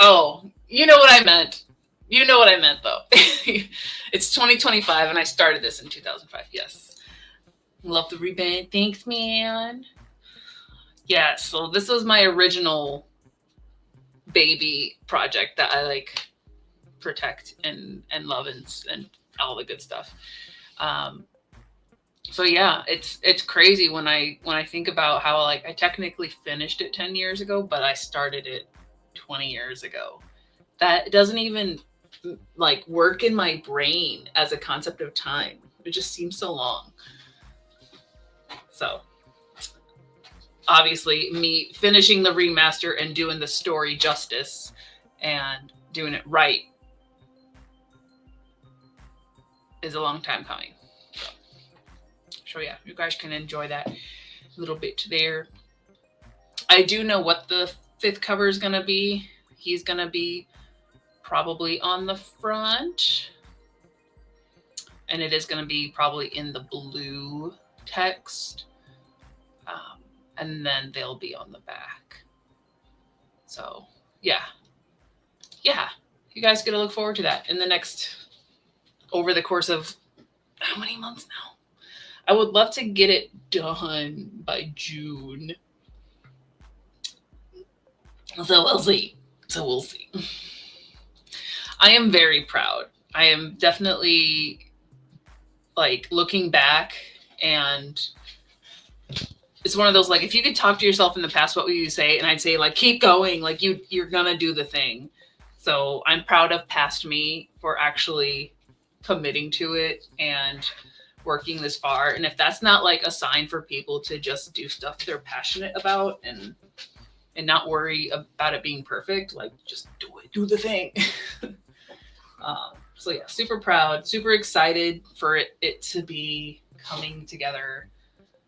Oh, you know what I meant. You know what I meant, though. It's 2025, and I started this in 2005. Yes. Love the reband. Thanks, man. Yeah, so this was my original baby project that I like protect and love and all the good stuff. So yeah, it's crazy when I think about how like I technically finished it 10 years ago, but I started it 20 years ago. That doesn't even like work in my brain as a concept of time. It just seems so long. So obviously me finishing the remaster and doing the story justice and doing it right is a long time coming. So yeah, you guys can enjoy that little bit there. I do know what the 5th cover is going to be. He's going to be probably on the front. And it is going to be probably in the blue text. And then they'll be on the back. So yeah. Yeah. You guys get to look forward to that in the next, over the course of how many months now? I would love to get it done by June. So we'll see. I am very proud. I am definitely like looking back, and it's one of those, like, if you could talk to yourself in the past, what would you say? And I'd say, like, keep going. Like you're going to do the thing. So I'm proud of past me for actually committing to it and working this far. And if that's not like a sign for people to just do stuff they're passionate about and not worry about it being perfect, like just do it, do the thing. So yeah, super proud, super excited for it to be coming together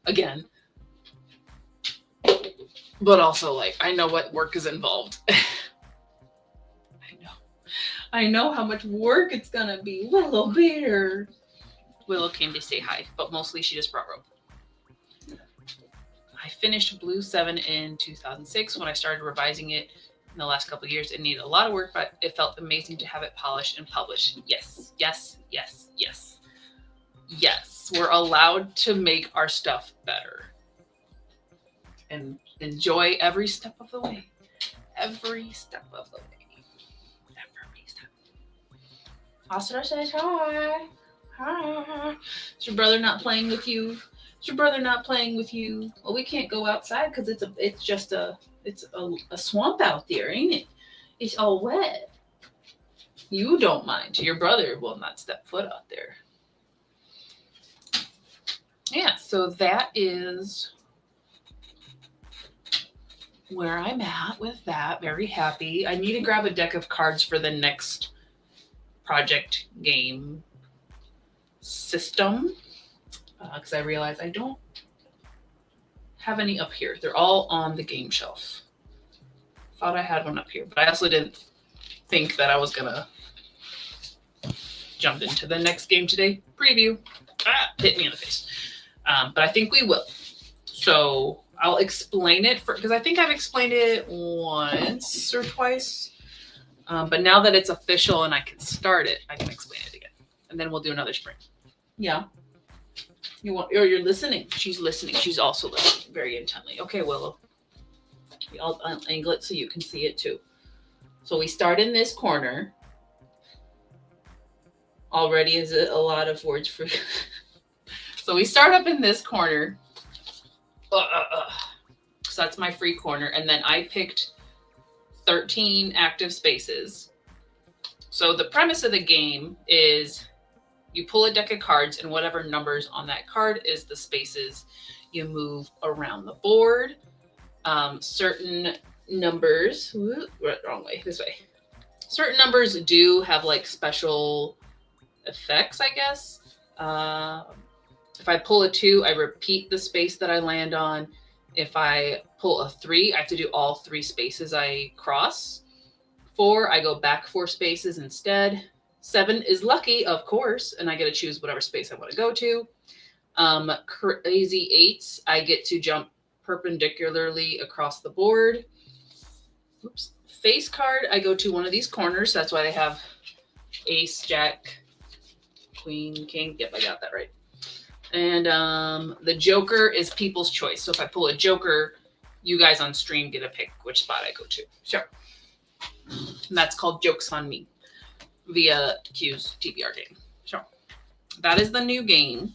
again. But also, like, I know what work is involved. I know how much work it's gonna be. Willow Bear. Willow came to say hi, but mostly she just brought rope. I finished Blue 7 in 2006. When I started revising it in the last couple of years, it needed a lot of work, but it felt amazing to have it polished and published. Yes, yes, yes, yes. Yes, we're allowed to make our stuff better and enjoy every step of the way. Every step of the way. Every step. Asura says hi. Hi. Is your brother not playing with you? Is your brother not playing with you? Well, we can't go outside because it's just a swamp out there, ain't it? It's all wet. You don't mind. Your brother will not step foot out there. Yeah, so that is where I'm at with that. Very happy. I need to grab a deck of cards for the next project game system because I realize I don't have any up here. They're all on the game shelf. Thought I had one up here, but I also didn't think that I was gonna jump into the next game today. Preview. Hit me in the face. But I think we will. So I'll explain it because I think I've explained it once or twice. But now that it's official and I can start it, I can explain it again. And then we'll do another sprint. Yeah. You're listening. She's listening. She's also listening very intently. Okay, Willow. I'll angle it so you can see it too. So we start in this corner. Already is a lot of words for So we start up in this corner. So that's my free corner. And then I picked 13 active spaces. So the premise of the game is you pull a deck of cards and whatever numbers on that card is the spaces you move around the board. Certain numbers, wrong way, this way. Certain numbers do have like special effects, I guess. If I pull a 2, I repeat the space that I land on. If I pull a 3, I have to do all 3 spaces I cross. 4, I go back 4 spaces instead. 7 is lucky, of course, and I get to choose whatever space I want to go to. Crazy 8s, I get to jump perpendicularly across the board. Oops. Face card, I go to one of these corners. That's why they have ace, jack, queen, king. Yep, I got that right. And the joker is people's choice. So if I pull a joker, you guys on stream get to pick which spot I go to. Sure. And that's called Jokes on Me via Q's TBR game. Sure. That is the new game.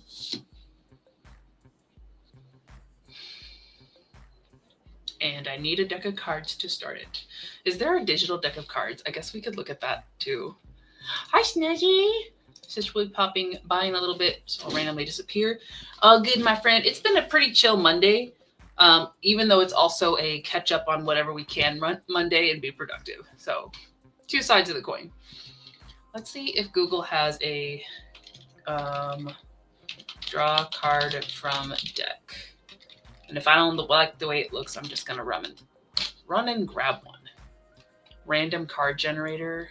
And I need a deck of cards to start it. Is there a digital deck of cards? I guess we could look at that too. Hi, Snazzy. Situally popping by in a little bit, so I'll randomly disappear. Good, my friend. It's been a pretty chill Monday, even though it's also a catch up on whatever we can run Monday and be productive. So, 2 sides of the coin. Let's see if Google has a draw card from deck. And if I don't like the way it looks, I'm just gonna run and grab one. Random card generator,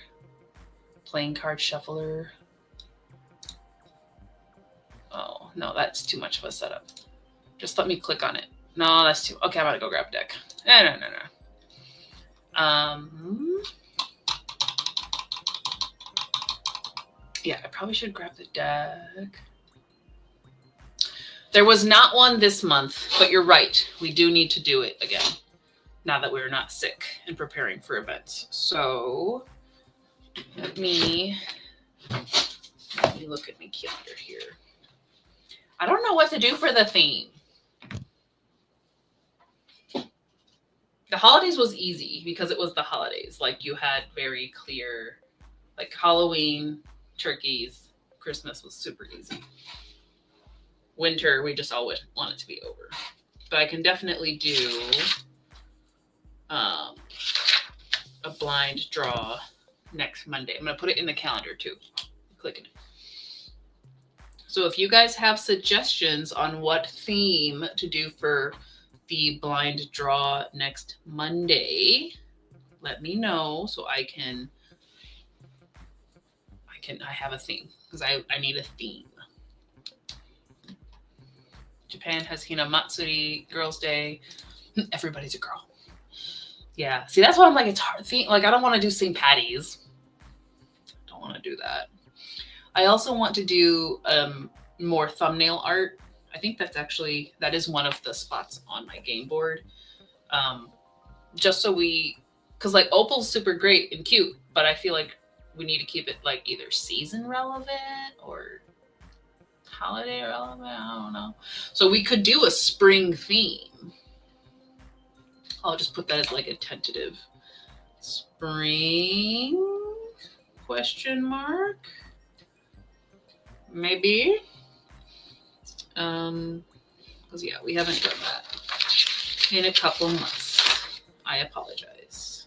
playing card shuffler. Oh, no, that's too much of a setup. Just let me click on it. No, that's too... Okay, I'm going to go grab a deck. No. Yeah, I probably should grab the deck. There was not one this month, but you're right. We do need to do it again now that we're not sick and preparing for events. So let me look at my calendar here. I don't know what to do for the theme. The holidays was easy because it was the holidays. Like you had very clear, like Halloween, turkeys, Christmas was super easy. Winter, we just always want it to be over. But I can definitely do a blind draw next Monday. I'm going to put it in the calendar too. Clicking it. So if you guys have suggestions on what theme to do for the blind draw next Monday, let me know so I have a theme because I need a theme. Japan has Hina Matsuri, Girls' Day. Everybody's a girl. Yeah. See, that's why I'm like, it's hard. Like, I don't want to do St. Patty's. Don't want to do that. I also want to do more thumbnail art. I think that is one of the spots on my game board. Just so because like Opal's super great and cute, but I feel like we need to keep it like either season relevant or holiday relevant? I don't know. So we could do a spring theme. I'll just put that as like a tentative. Spring? Question mark? Maybe. Because yeah, we haven't done that in a couple months. I apologize.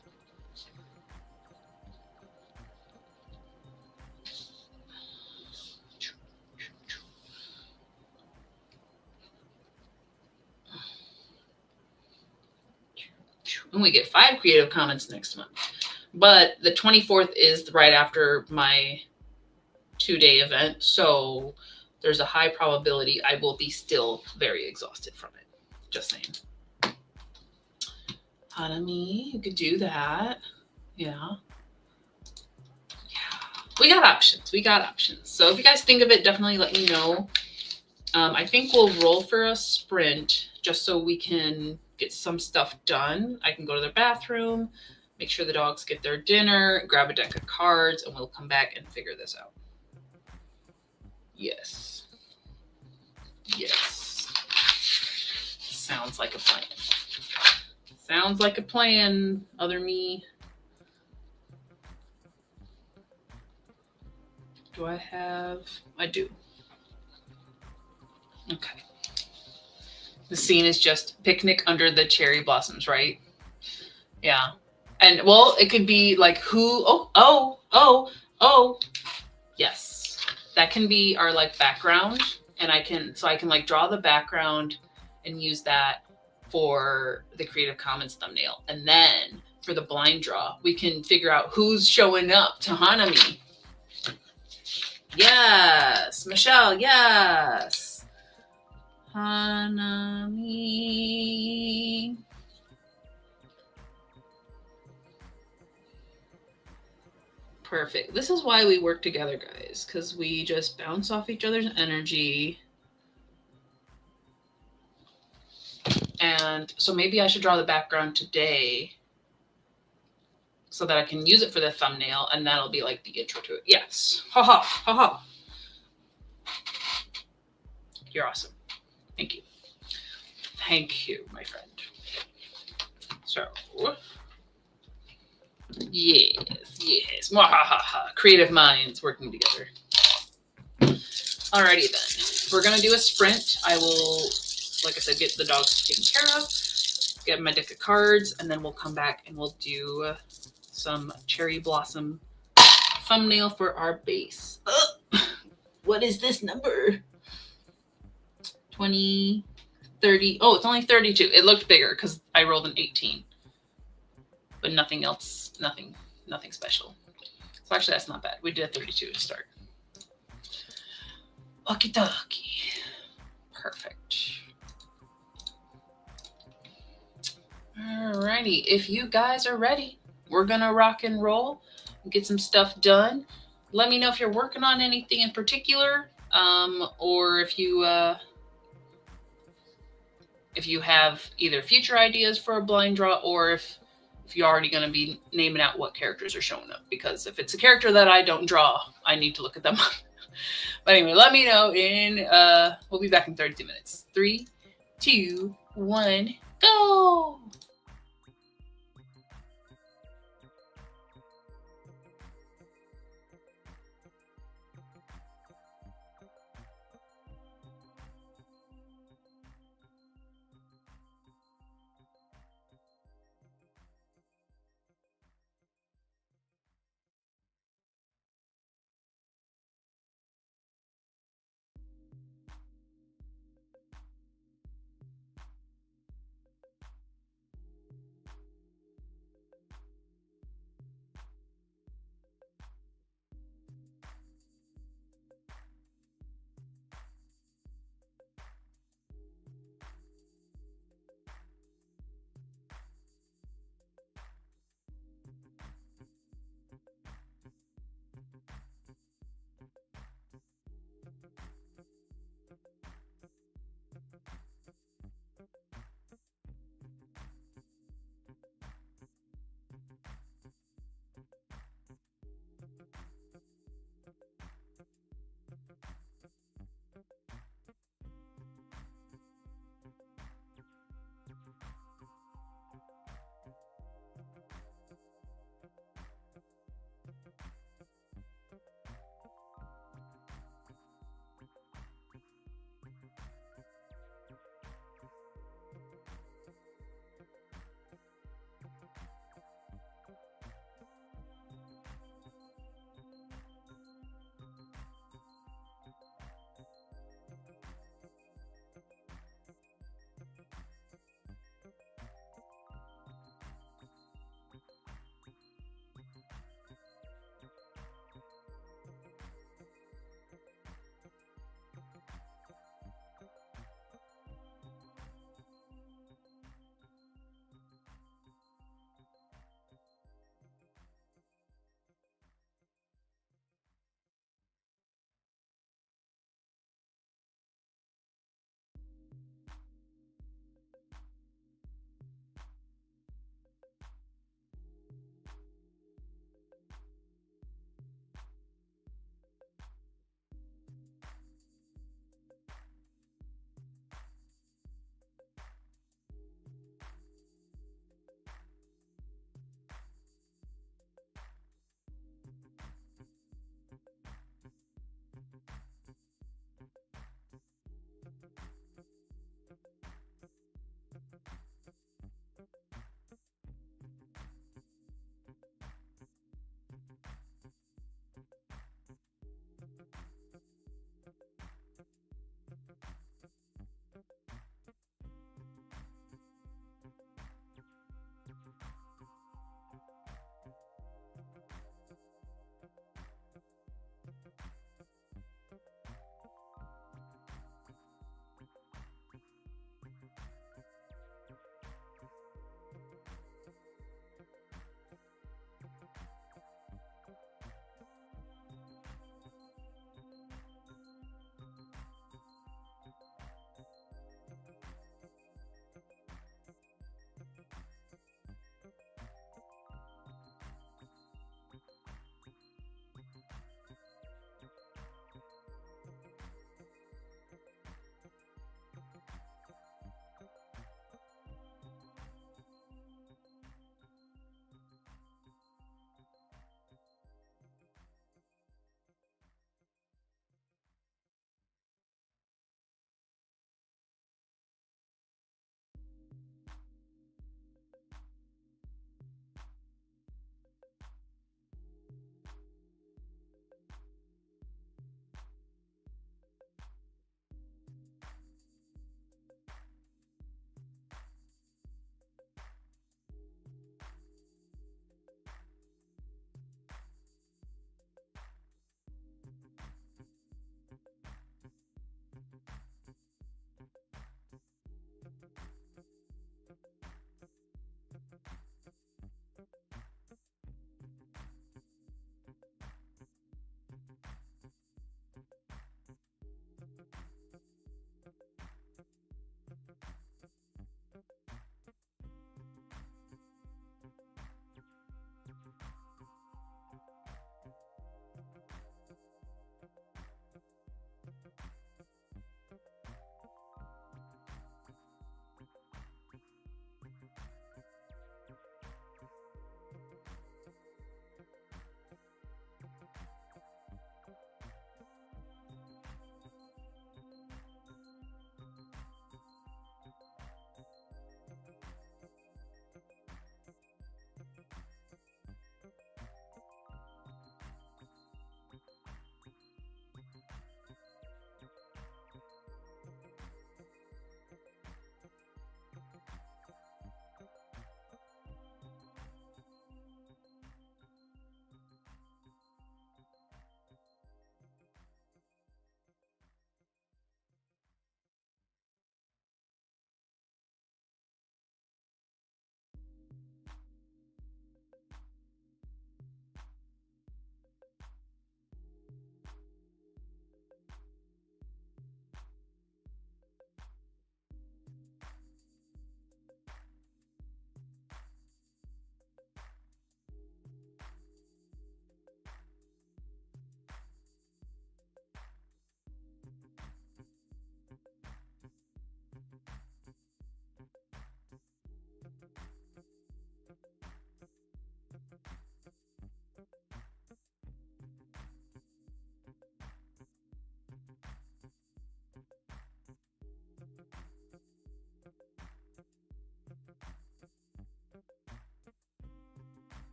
And we get 5 Creative Commons next month. But the 24th is right after my 2-day event, so there's a high probability I will be still very exhausted from it. Just saying. Hanami, you could do that. Yeah. We got options. So if you guys think of it, definitely let me know. I think we'll roll for a sprint just so we can get some stuff done. I can go to the bathroom, make sure the dogs get their dinner, grab a deck of cards, and we'll come back and figure this out. Yes. Sounds like a plan. Other me. Do I have? I do. Okay. The scene is just picnic under the cherry blossoms, right? Yeah. And well, it could be like who? Oh. Yes. That can be our like background, and I can like draw the background and use that for the Creative Commons thumbnail. And then for the blind draw, we can figure out who's showing up to Hanami. Yes, Michelle, yes. Hanami. Perfect. This is why we work together, guys, because we just bounce off each other's energy. And so maybe I should draw the background today so that I can use it for the thumbnail, and that'll be like the intro to it. Yes. Ha. You're awesome. Thank you, my friend. So, yes. Mwahaha. Creative minds working together. Alrighty then. We're gonna do a sprint. I will, like I said, get the dogs taken care of, get my deck of cards, and then we'll come back and we'll do some cherry blossom thumbnail for our base. What is this number? 20, 30. Oh, it's only 32. It looked bigger because I rolled an 18. But nothing else, nothing special. So actually, that's not bad. We did a 32 to start. Okie dokie. Perfect. Alrighty. If you guys are ready, we're going to rock and roll and get some stuff done. Let me know if you're working on anything in particular, or if you have either future ideas for a blind draw, or if you're already going to be naming out what characters are showing up. Because if it's a character that I don't draw, I need to look at them. But anyway, let me know we'll be back in 32 minutes. 3, 2, 1, go!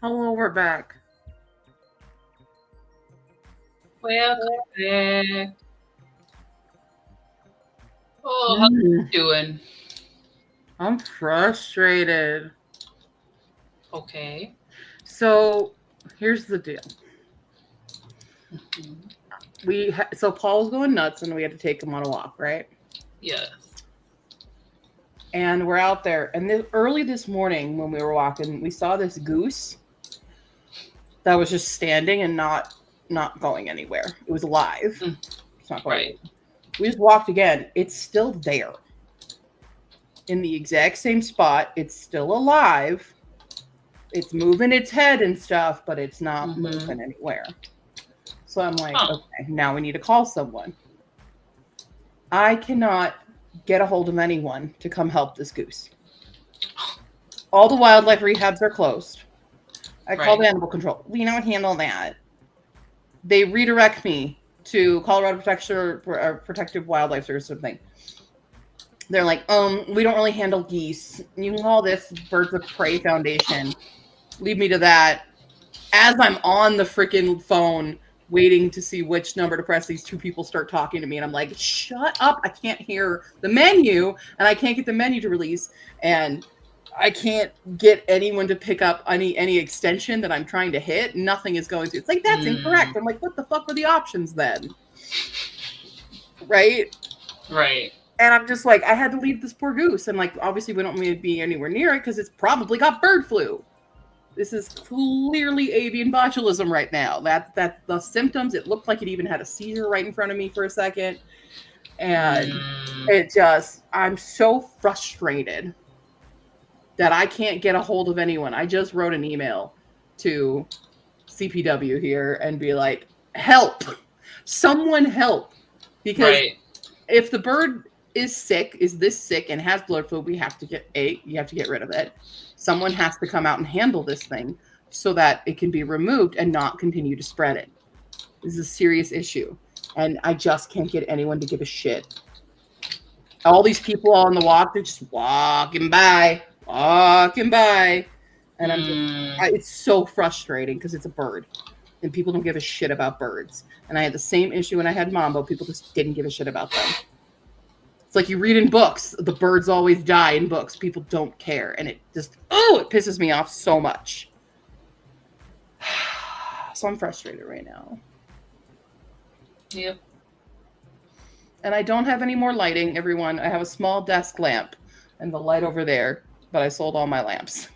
Hello, we're back. Welcome back. Oh, how you doing? I'm frustrated. Okay. So here's the deal. Mhm. So Paul was going nuts, and we had to take him on a walk, right? Yes. And we're out there, and early this morning when we were walking, we saw this goose that was just standing and not going anywhere. It was alive. It's not going Right. anywhere. We just walked again. It's still there. In the exact same spot. It's still alive. It's moving its head and stuff, but it's not moving anywhere. So I'm like, okay, now we need to call someone. I cannot get a hold of anyone to come help this goose. All the wildlife rehabs are closed. I called animal control. We don't handle that. They redirect me to Colorado Protective Wildlife Service or something. They're like, we don't really handle geese. You can call this Birds of Prey Foundation. Lead me to that. As I'm on the freaking phone waiting to see which number to press, these two people start talking to me, and I'm like, shut up. I can't hear the menu, and I can't get the menu to release, and I can't get anyone to pick up any extension that I'm trying to hit. Nothing is going through. It's like, that's incorrect. I'm like, what the fuck were the options then? Right? Right. And I'm just like, I had to leave this poor goose. And like, obviously we don't need to be anywhere near it because it's probably got bird flu. This is clearly avian botulism right now. That's the symptoms. It looked like it even had a seizure right in front of me for a second. And it just, I'm so frustrated that I can't get a hold of anyone. I just wrote an email to CPW here and be like, help, someone help. Because if the bird is this sick and has blood flu, you have to get rid of it. Someone has to come out and handle this thing so that it can be removed and not continue to spread it. This is a serious issue. And I just can't get anyone to give a shit. All these people on the walk, they're just walking by. And I'm just, it's so frustrating because it's a bird. And people don't give a shit about birds. And I had the same issue when I had Mambo. People just didn't give a shit about them. It's like you read in books, the birds always die in books. People don't care. And it just, it pisses me off so much. So I'm frustrated right now. Yep. And I don't have any more lighting, everyone. I have a small desk lamp and the light over there, but I sold all my lamps.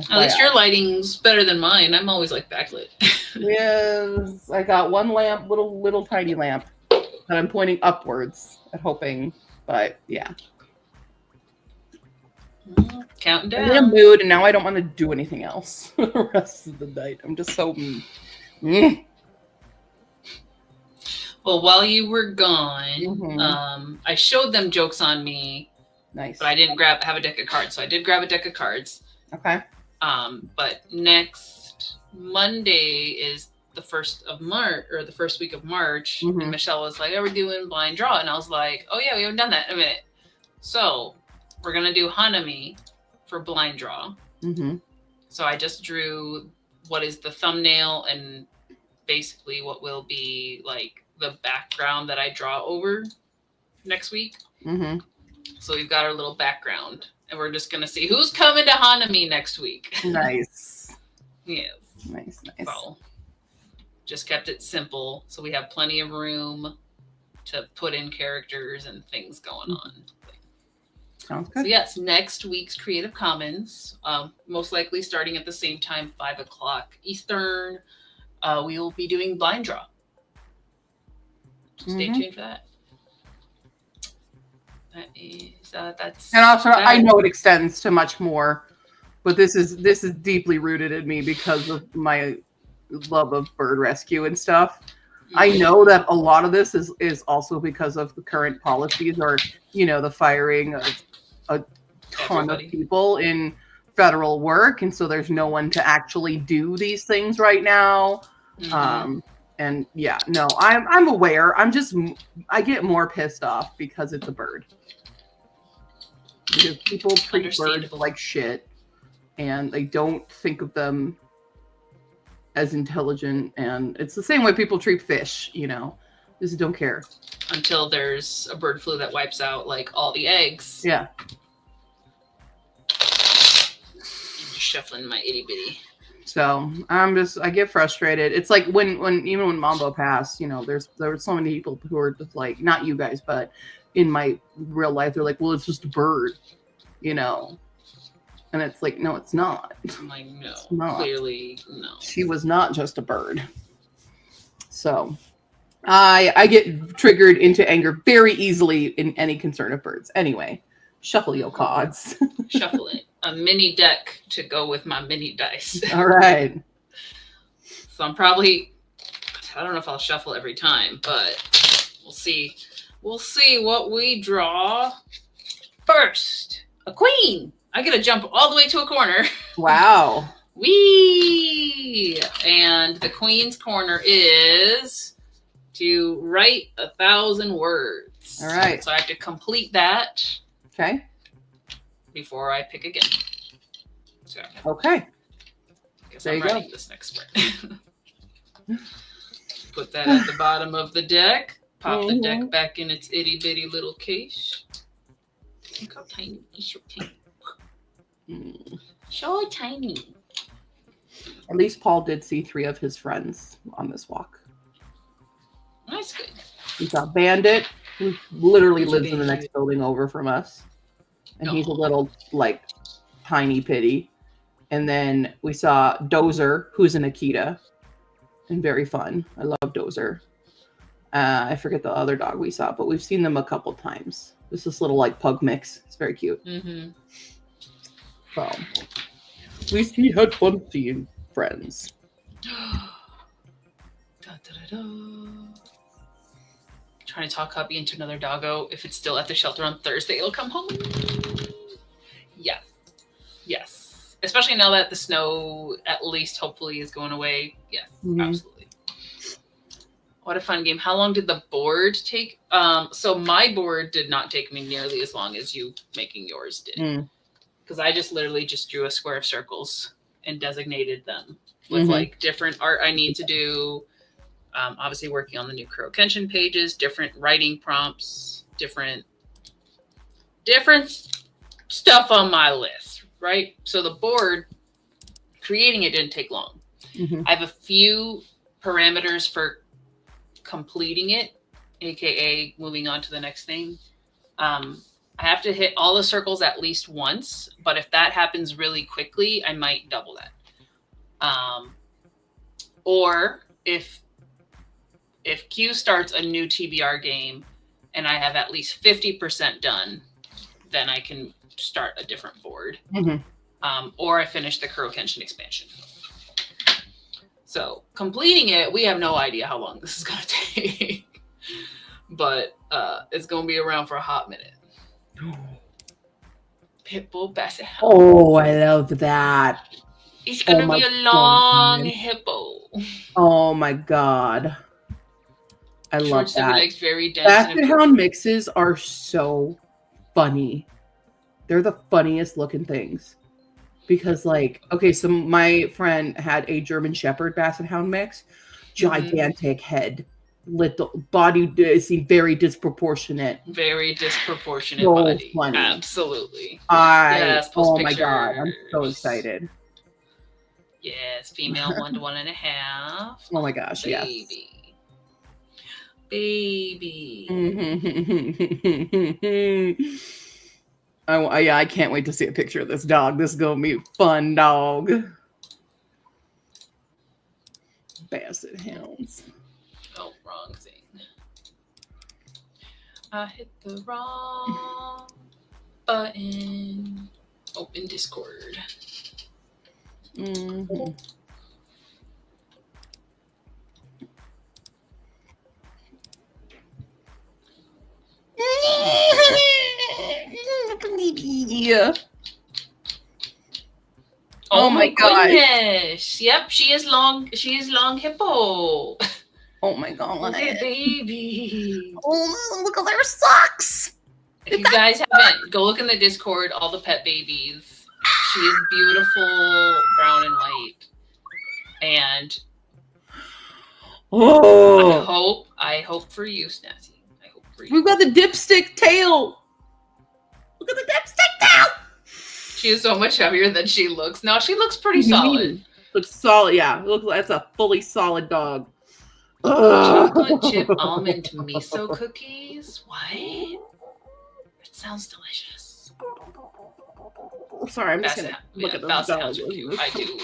At least your lighting's better than mine. I'm always like backlit. Yes, I got one lamp, little tiny lamp that I'm pointing upwards and hoping, but yeah. Counting down. I'm in a mood, and now I don't want to do anything else for the rest of the night. I'm just so. Well, while you were gone, I showed them Jokes on Me. Nice. But I didn't have a deck of cards, so I did grab a deck of cards. Okay. But next Monday is the 1st of March, or the first week of March, and Michelle was like, "Are we doing blind draw?" And I was like, "Oh yeah, we haven't done that in a minute." So we're gonna do Hanami for blind draw. So I just drew what is the thumbnail and basically what will be like the background that I draw over next week. So we've got our little background, and we're just gonna see who's coming to Hanami next week. Nice. Yes. Nice. So just kept it simple, so we have plenty of room to put in characters and things going on. Sounds good. So yes, next week's Creative Commons, most likely starting at the same time, 5:00 Eastern. We will be doing blind draw. So stay tuned for that. That is that's. And also, I know it extends to much more, but this is deeply rooted in me because of my love of bird rescue and stuff. I know that a lot of this is also because of the current policies, or the firing of a ton of people in federal work, and so there's no one to actually do these things right now. And yeah, no, I'm aware. I get more pissed off because it's a bird. Because people treat birds like shit. and they don't think of them as intelligent. And it's the same way people treat fish, you know, just don't care. Until there's a bird flu that wipes out like all the eggs. Yeah. I'm just shuffling my itty bitty. So I get frustrated. It's like when Mambo passed, you know, there were so many people who are just like, not you guys, but in my real life, they're like, well, it's just a bird, you know. And it's like, no, it's not. I'm like, no, clearly no. She was not just a bird. So I get triggered into anger very easily in any concern of birds. Anyway, shuffle your cards. Shuffle it. A mini deck to go with my mini dice. All right. So I'm probably, I don't know if I'll shuffle every time, but we'll see. We'll see what we draw first. A queen. I get to jump all the way to a corner. Wow. Whee! And the queen's corner is to write 1,000 words. All right. So I have to complete that. Okay. Before I pick again. So, okay. I guess there I'm you writing go. this next spread. Put that at the bottom of the deck. Pop the deck back in its itty bitty little case. Look how tiny it is. So tiny. So tiny. At least Paul did see 3 of his friends on this walk. That's good. We saw Bandit, who literally lives in the next building over from us. And he's a little, like, tiny pitty. And then we saw Dozer, who's an Akita. And very fun. I love Dozer. I forget the other dog we saw, but we've seen them a couple times. It's this little, like, pug mix. It's very cute. Mm-hmm. So, at least he had fun seeing friends. Trying to talk Hubby into another doggo. If it's still at the shelter on Thursday, it'll come home. Yes. Yes. Especially now that the snow, at least hopefully, is going away. Yes, absolutely. What a fun game. How long did the board take? So my board did not take me nearly as long as you making yours did. Because I just literally just drew a square of circles and designated them with like different art I need to do. Obviously working on the new Kuro Kenshin pages, different writing prompts, different stuff on my list, right? So the board, creating it didn't take long. I have a few parameters for completing it, aka moving on to the next thing. I have to hit all the circles at least once, but if that happens really quickly, I might double that. Or if Q starts a new TBR game and I have at least 50% done, then I can start a different board. Or I finish the Kuro Kenshin expansion. So completing it, we have no idea how long this is going to take. But it's going to be around for a hot minute. Pitbull Basset Hound. Oh, I love that. It's going to be a long hippo. Oh my god. I love that. Like very dense. Basset Hound mixes are so funny. They're the funniest looking things. Because like, okay, so my friend had a German Shepherd Basset Hound mix. Gigantic head. Little body seemed very disproportionate. Very disproportionate so body. Funny. Absolutely. Oh my god, I'm so excited. Yes, female 1 to 1.5. Oh my gosh, baby. Yes. Baby. I can't wait to see a picture of this dog. This is gonna be a fun dog. Basset Hounds. Oh, wrong thing. I hit the wrong button. Open Discord. Yeah. Oh my god. Goodness. Yep, she is long hippo. Oh my god. Look at baby. Oh, look at their socks. If you guys haven't, go look in the Discord, all the pet babies. She is beautiful, brown and white. And I hope for you, Snazzy. I hope for you. We've got the dipstick tail. Look at the dipstick tail. She is so much heavier than she looks. No, she looks pretty solid. Looks solid, yeah. That's a fully solid dog. Chocolate chip almond miso cookies? What? It sounds delicious. Sorry, I'm just gonna look at those dogs. I do.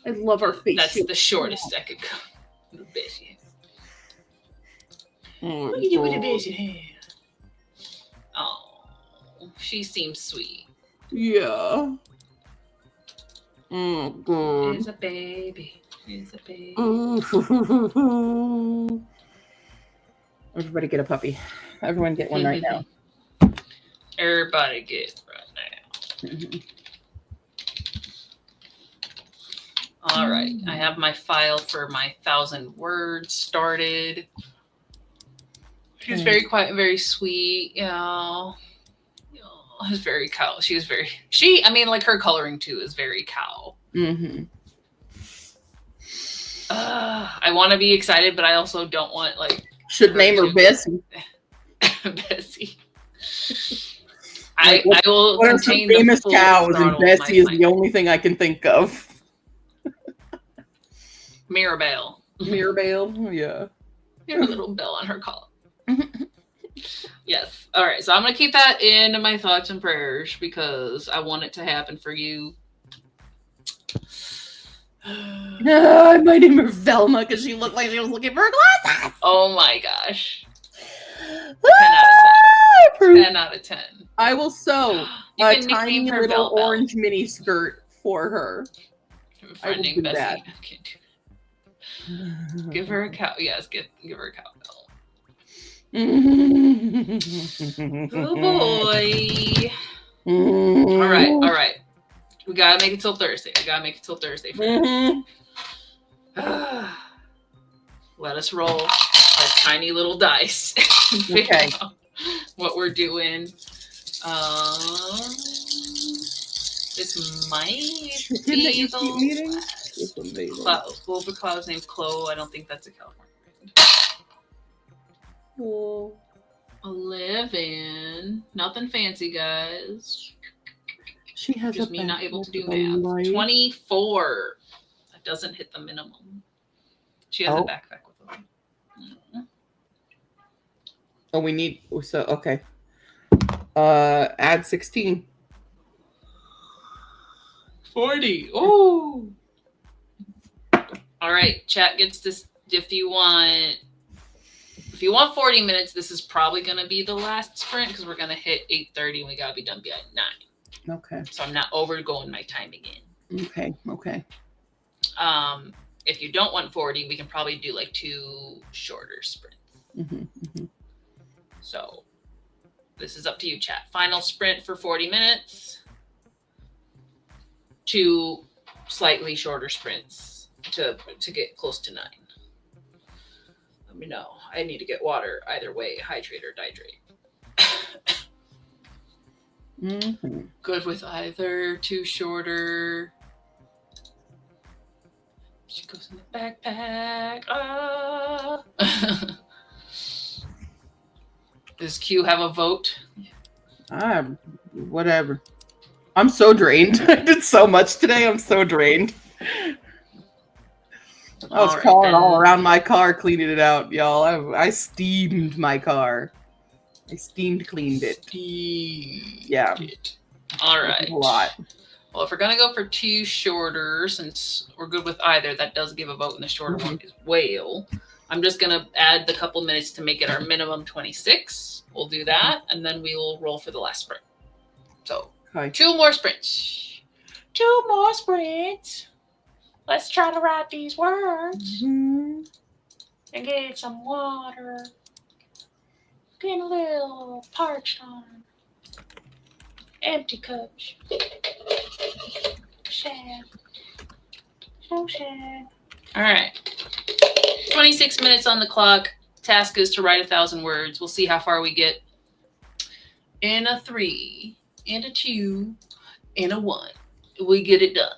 I love her face. That's the shortest I could go. The best you have. What do you do with the best you have? Oh, she seems sweet. Yeah. Oh, God. She's a baby. She's a baby. Everybody get a puppy. Everyone get one right now. Everybody get right now. All right. I have my file for my 1,000 words started. She's very quiet and very sweet. Is very cow. She's very I mean, like her coloring too is very cow. I want to be excited, but I also don't want like. Should name her Bessie. Bessie. I will. What are some famous cows, and Bessie is the only thing I can think of. Mirabelle. Mirabelle, yeah. Her little bell on her collar. Yes. All right. So I'm going to keep that in my thoughts and prayers because I want it to happen for you. I might name her Velma because she looked like she was looking for glasses. Oh my gosh. 10 out of 10. 10 out of 10. I will sew a tiny little orange mini skirt for her. I will do that. Give her a cow. Yes, give her a cowbell. Oh boy. All right. We gotta make it till Thursday. Let us roll our tiny little dice and figure out what we're doing. This might be the last. Wolver Cloud's named Chloe. I don't think that's a California. 11. Nothing fancy, guys. She has just me not able to do math. 24. That doesn't hit the minimum. She has a backpack with them. Oh, we need okay. Add 16. 40. Oh. All right, chat gets this. If you want 40 minutes, this is probably going to be the last sprint because we're going to hit 8:30 and we got to be done by 9. Okay. So I'm not overgoing my timing in. Okay. If you don't want 40, we can probably do like 2 shorter sprints. So this is up to you, chat. Final sprint for 40 minutes. 2 slightly shorter sprints to get close to 9. Let me know. I need to get water either way, hydrate or dihydrate. Good with either. 2 shorter. She goes in the backpack. Does Q have a vote? Whatever. I'm so drained. I did so much today. I'm so drained. I was crawling all around my car, cleaning it out, y'all. I steamed my car. I cleaned it. Yeah. All right. A lot. Well, if we're going to go for 2 shorter, since we're good with either, that does give a vote, and the shorter one is whale. I'm just going to add the couple minutes to make it our minimum 26. We'll do that, and then we will roll for the last sprint. So, 2 more sprints. 2 more sprints. Let's try to write these words and get some water. Getting a little parched on empty cups. Sad. So sad. All right. 26 minutes on the clock. Task is to write 1,000 words. We'll see how far we get. In a 3, in a 2, in a 1. We get it done.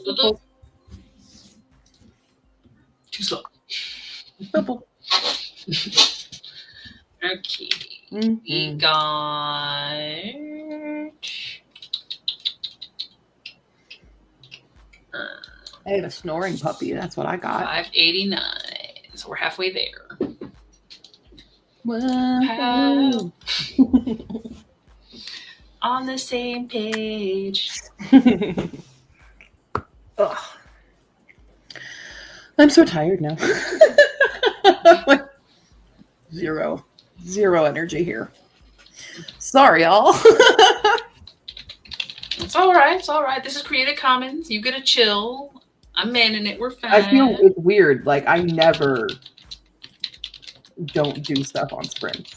Purple. Too slow. Purple. Okay. Mhm. We got. I have a snoring puppy. That's what I got. 589. So we're halfway there. Wow. On the same page. Ugh. I'm so tired now. Zero energy here. Sorry, y'all. It's all right. It's all right. This is Creative Commons. You get a chill. I'm manning it. We're fine. I feel it's weird. Like I never don't do stuff on sprints.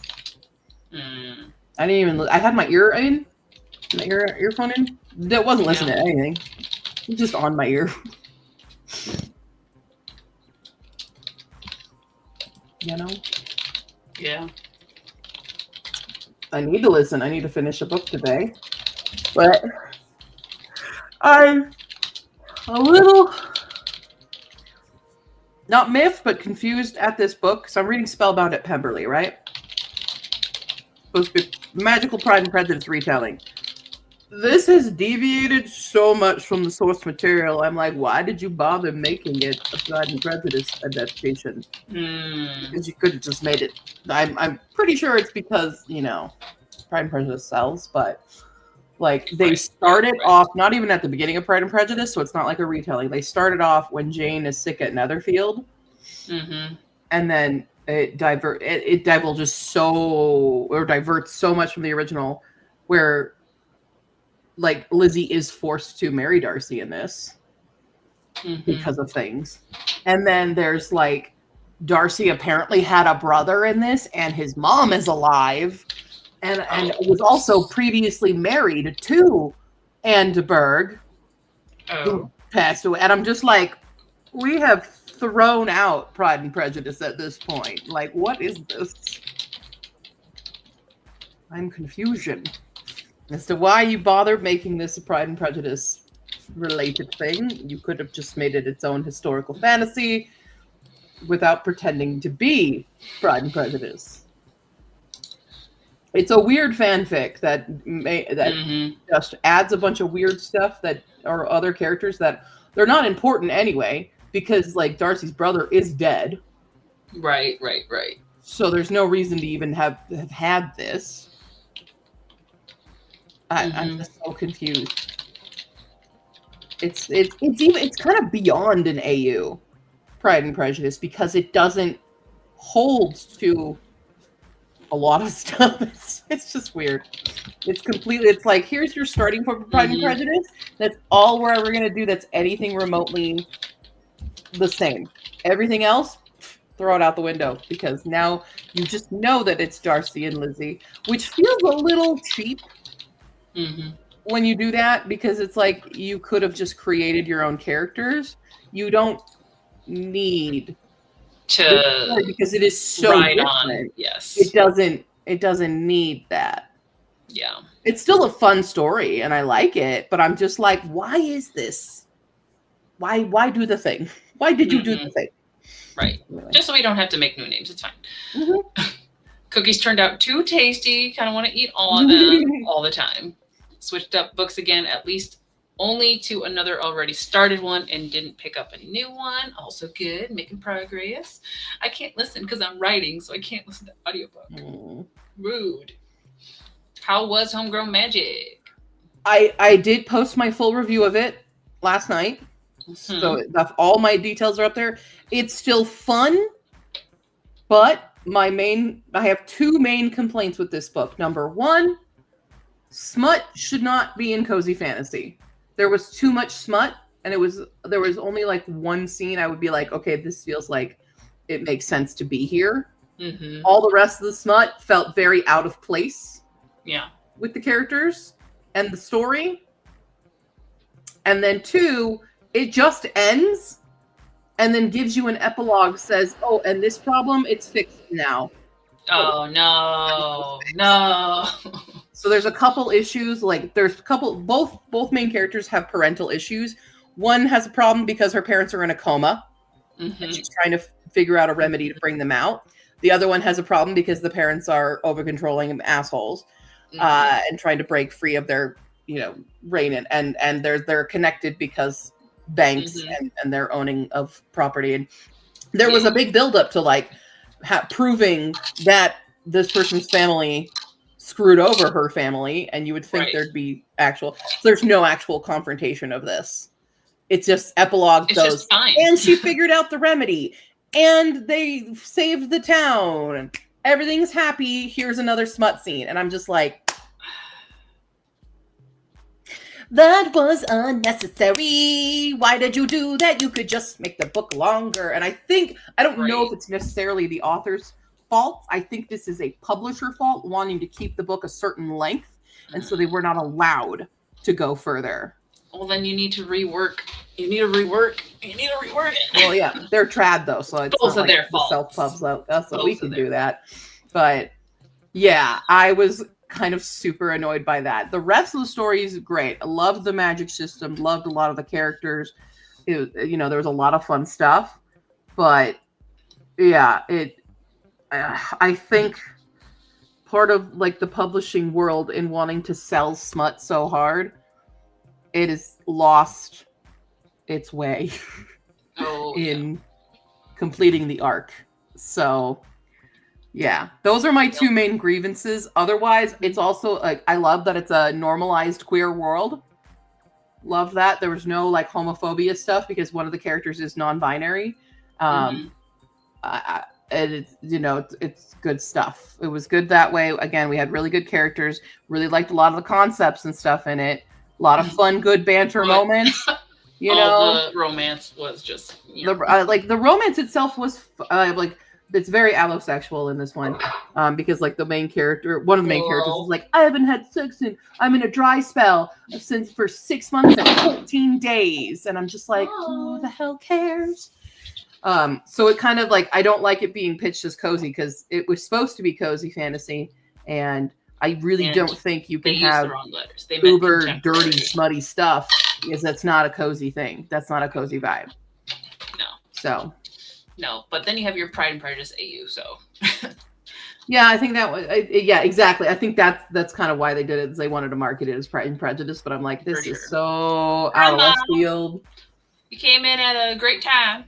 I didn't even. I had my ear in, my earphone in. That wasn't listening to anything. It was just on my ear. You know. Yeah. I need to listen. I need to finish a book today, but I'm a little not miffed, but confused at this book. So I'm reading Spellbound at Pemberley, right? Supposed to be Magical Pride and Prejudice retelling. This has deviated so much from the source material. I'm like, why did you bother making it a Pride and Prejudice adaptation? Because you could have just made it. I'm pretty sure it's because, you know, Pride and Prejudice sells, but like they started off not even at the beginning of Pride and Prejudice, so it's not like a retelling. They started off when Jane is sick at Netherfield, and then it diverts so much from the original, where like Lizzie is forced to marry Darcy in this because of things, and then there's like Darcy apparently had a brother in this, and his mom is alive. And was also previously married to Anne de Bourgh, who passed away. And I'm just like, we have thrown out Pride and Prejudice at this point. Like, what is this? I'm confusion as to why you bothered making this a Pride and Prejudice related thing. You could have just made it its own historical fantasy without pretending to be Pride and Prejudice. It's a weird fanfic that just adds a bunch of weird stuff that are other characters that they're not important anyway, because like Darcy's brother is dead. Right. So there's no reason to even have had this. I'm just so confused. It's kind of beyond an AU, Pride and Prejudice, because it doesn't hold to a lot of stuff. It's just weird. It's like, here's your starting point for Pride and Prejudice. That's all we're ever gonna do that's anything remotely the same. Everything else, throw it out the window, because now you just know that it's Darcy and Lizzie, which feels a little cheap when you do that, because it's like you could have just created your own characters. You don't need to, because it is so different. Yes, it doesn't need that. Yeah, it's still a fun story and I like it, but I'm just like, why is this? Why do the thing? Why did you do the thing? Right. Anyway. Just so we don't have to make new names. It's fine. Cookies turned out too tasty. Kind of want to eat all of them all the time. Switched up books again, at least only to another already started one, and didn't pick up a new one. Also good, making progress. I can't listen because I'm writing, so I can't listen to audiobook. Rude. How was Homegrown Magic? I did post my full review of it last night. So all my details are up there. It's still fun, but I have two main complaints with this book. Number one, smut should not be in cozy fantasy. There was too much smut, and there was only like one scene I would be like, okay, this feels like it makes sense to be here. All the rest of the smut felt very out of place. Yeah, with the characters and the story. And then two, it just ends and then gives you an epilogue, says, oh, and this problem, it's fixed now. Oh, no. So there's a couple issues, like there's a couple, both main characters have parental issues. One has a problem because her parents are in a coma, and she's trying to figure out a remedy to bring them out. The other one has a problem because the parents are over controlling assholes, and trying to break free of their, reign, and they're connected because banks and their owning of property. And there was a big buildup to like proving that this person's family screwed over her family, and you would think there'd be actual. So there's no actual confrontation of this. It's just epilogue it's goes, just fine. and she figured out the remedy, and they saved the town. Everything's happy. Here's another smut scene, and I'm just like, that was unnecessary. Why did you do that? You could just make the book longer. And I don't know if it's necessarily the author's fault. I think this is a publisher fault, wanting to keep the book a certain length, and so they were not allowed to go further. Well, then you need to rework. You need to rework it. Well, yeah, they're trad though, so it's Both not of their the faults. self-pubs us, so we can do that. But yeah, I was kind of super annoyed by that. The rest of the story is great. I loved the magic system, loved a lot of the characters. There was a lot of fun stuff. But yeah, I think part of like the publishing world in wanting to sell smut so hard, it has lost its way in completing the arc. So yeah, those are my two main grievances. Otherwise, it's also like, I love that it's a normalized queer world. Love that there was no like homophobia stuff because one of the characters is non-binary. And it's good stuff. It was good that way. Again, we had really good characters. Really liked a lot of the concepts and stuff in it. A lot of fun, good banter moments. The romance was just the romance itself was it's very allosexual in this one, because like one of the main characters is like, I haven't had sex and I'm in a dry spell for 6 months and 14 days, and I'm just like, who the hell cares? So it kind of like, I don't like it being pitched as cozy because it was supposed to be cozy fantasy, and I really don't think you can have uber dirty, smutty stuff because that's not a cozy thing. That's not a cozy vibe. No. So. No, but then you have your Pride and Prejudice AU, so. Yeah, I think that was, yeah, exactly. I think that's kind of why they did it, is they wanted to market it as Pride and Prejudice, but I'm like, this is so out of left field. You came in at a great time.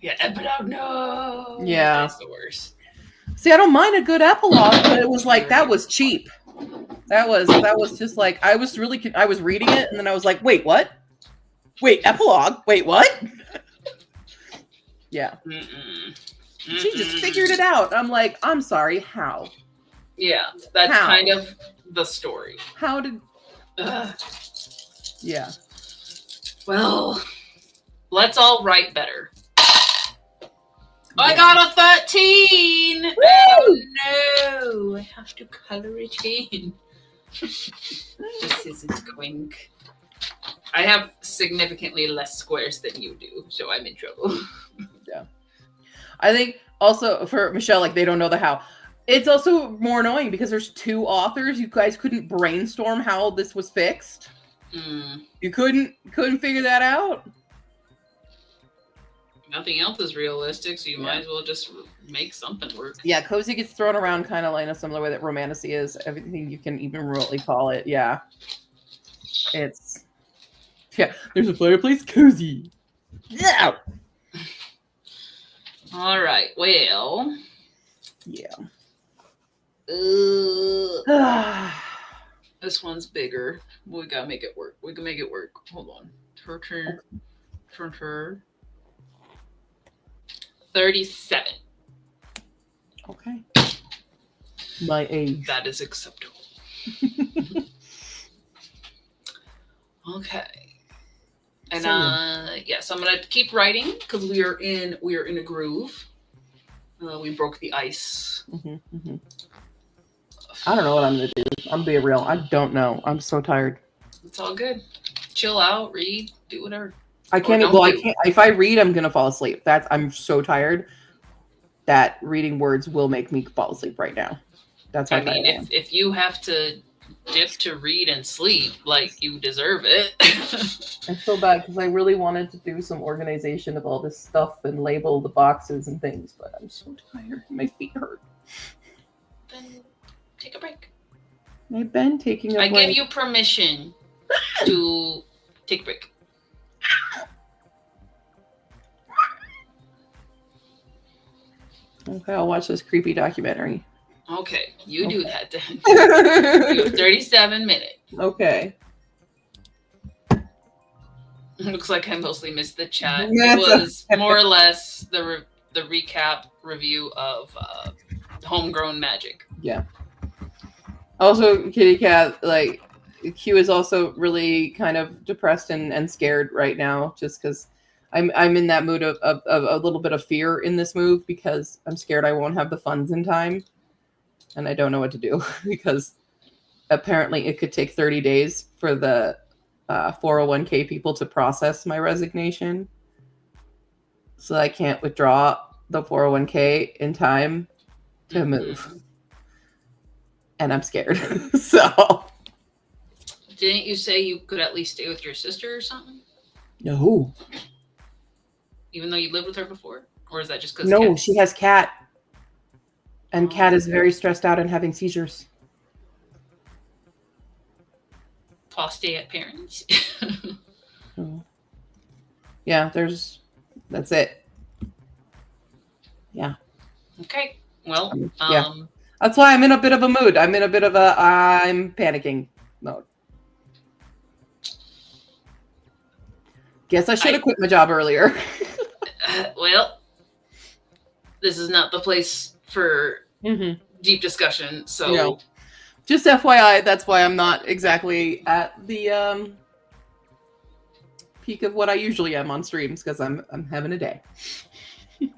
Yeah, epilogue, no. Yeah. That's the worst. See, I don't mind a good epilogue, but it was like, that was cheap. That was just like, I was reading it, and then I was like, wait, what? Wait, epilogue? Wait, what? Yeah. She just figured it out. I'm like, I'm sorry, how? Yeah, that's kind of the story. How did... Yeah. Well, let's all write better. I got a 13! Woo! Oh no! I have to color it in. This isn't going... I have significantly less squares than you do, so I'm in trouble. Yeah. I think also for Michelle, like, they don't know the how. It's also more annoying because there's two authors. You guys couldn't brainstorm how this was fixed. You couldn't figure that out. Nothing else is realistic, so you might as well just make something work. Yeah, cozy gets thrown around kind of like in a similar way that romantasy is. Everything you can even remotely call it. Yeah. It's... Yeah, there's a fireplace, cozy. Yeah. All right. Well. Yeah. This one's bigger. We gotta make it work. We can make it work. Hold on. Turn. 37. Okay. My age. That is acceptable. Okay. And so I'm gonna keep writing because we are in a groove. We broke the ice. I don't know what I'm gonna do. I'm being real. I don't know. I'm so tired. It's all good. Chill out, read, do whatever. I can't. If I read, I'm gonna fall asleep. I'm so tired that reading words will make me fall asleep right now. That's how I mean. If you have to dip to read and sleep. Like, you deserve it. I feel bad because I really wanted to do some organization of all this stuff and label the boxes and things, but I'm so tired. My feet hurt. Then take a break. I've been taking a I break. give you permission to take a break. Okay, I'll watch this creepy documentary. Okay, you do that then. You have 37 minutes. Okay. Looks like I mostly missed the chat. Yeah, It was more or less the recap review of Homegrown Magic. Yeah. Also, Kitty Cat, like, Q is also really kind of depressed and scared right now, just because I'm in that mood of a little bit of fear in this move, because I'm scared I won't have the funds in time, and I don't know what to do because apparently it could take 30 days for the 401k people to process my resignation, so I can't withdraw the 401k in time to move. And I'm scared. So. Didn't you say you could at least stay with your sister or something? No. Even though you lived with her before? Or is that just because? No, she has Cat. And Cat is very stressed out and having seizures. Paul stay at parents. Yeah, that's it. Yeah. Okay. Well, yeah. That's why I'm in a bit of a mood. I'm in a bit of I'm panicking mode. Guess I should have quit my job earlier. Well, this is not the place for deep discussion. So, no. Just FYI, that's why I'm not exactly at the peak of what I usually am on streams, because I'm having a day.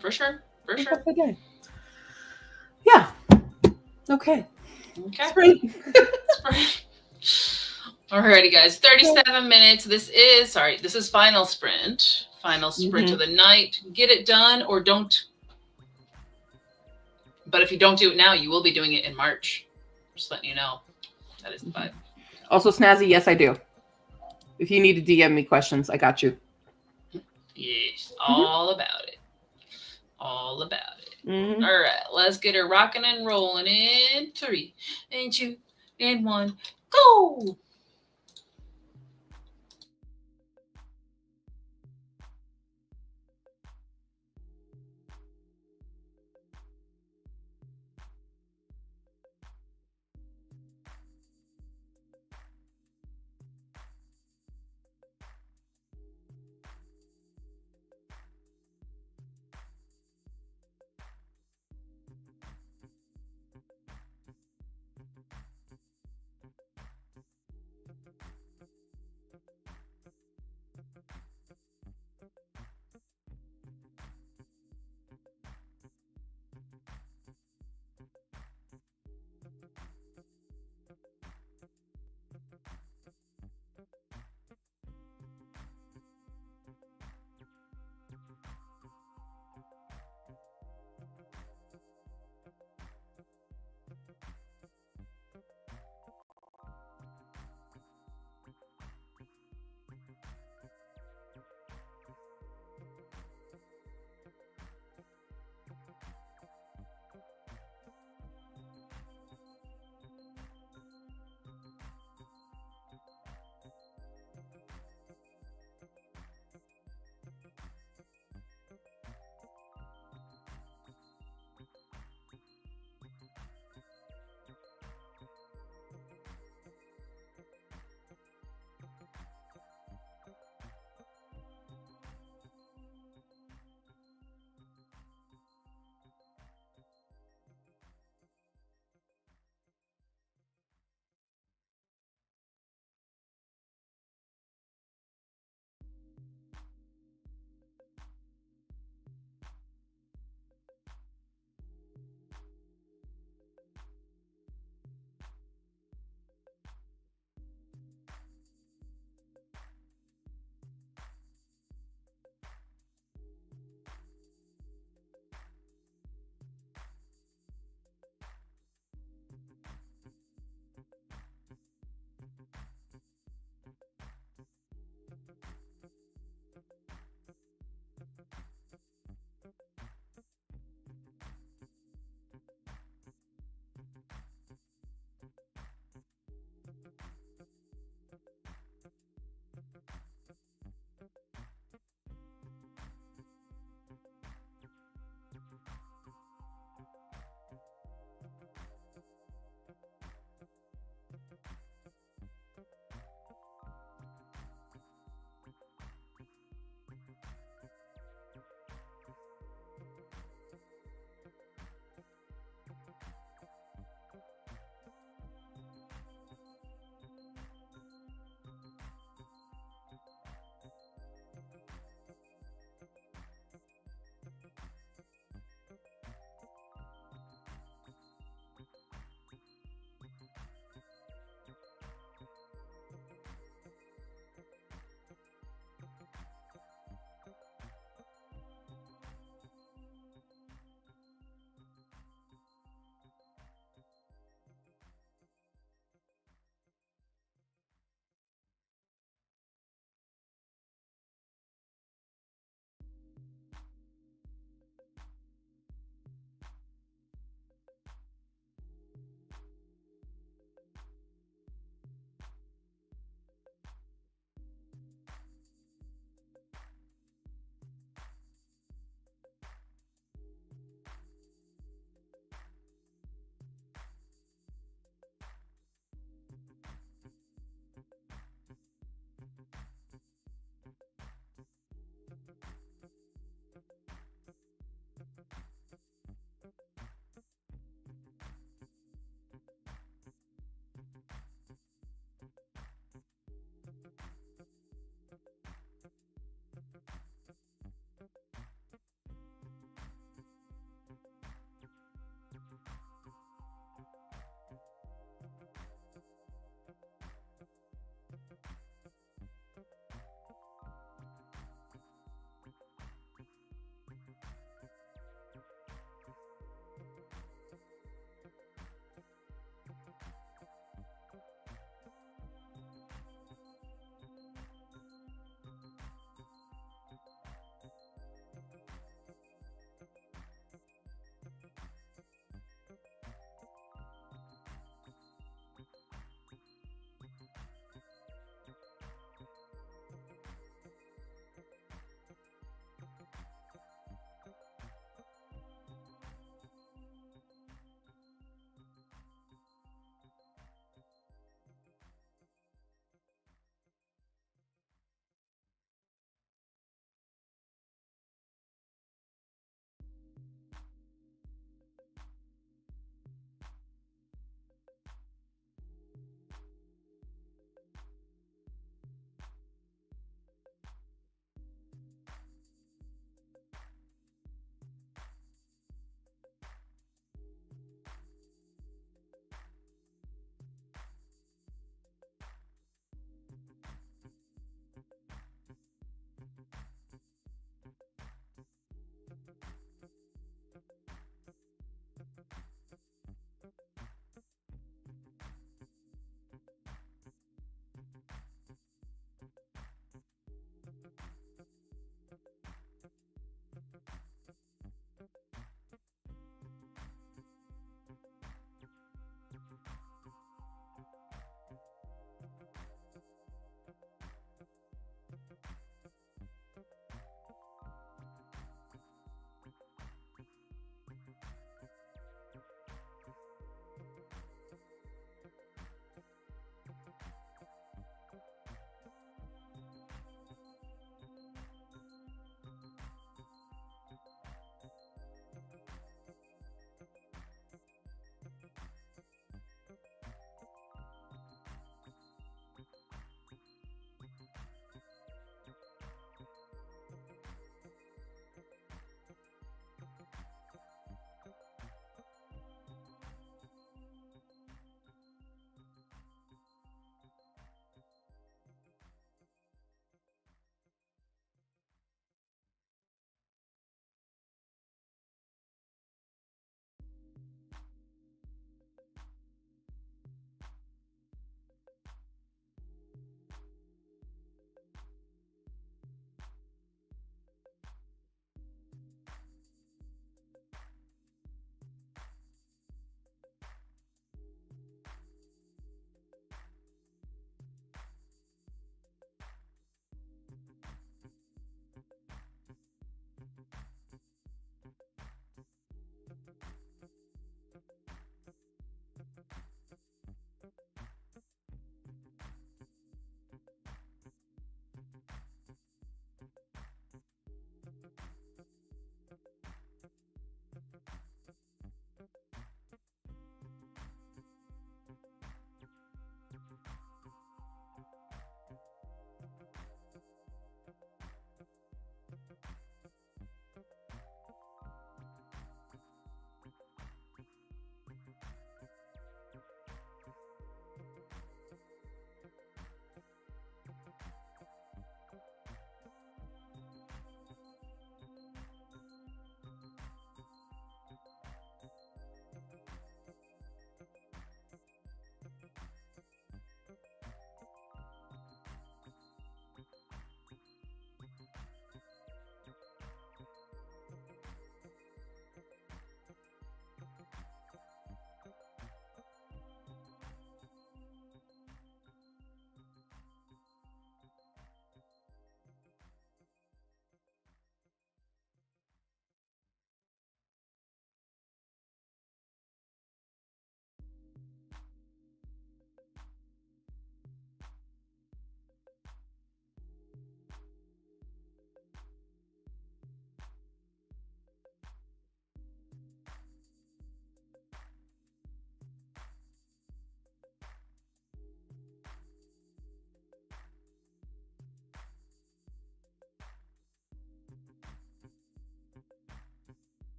For sure. For sure. A day. Yeah. Okay. Spring. Alrighty, guys. 37 minutes. This is final sprint. Final sprint of the night. Get it done or don't. But if you don't do it now, you will be doing it in March. Just letting you know. That is the vibe. Also, Snazzy, yes, I do. If you need to DM me questions, I got you. Yes. All about it. All about it. All right. Let's get her rocking and rolling in 3 and 2 and 1. Go!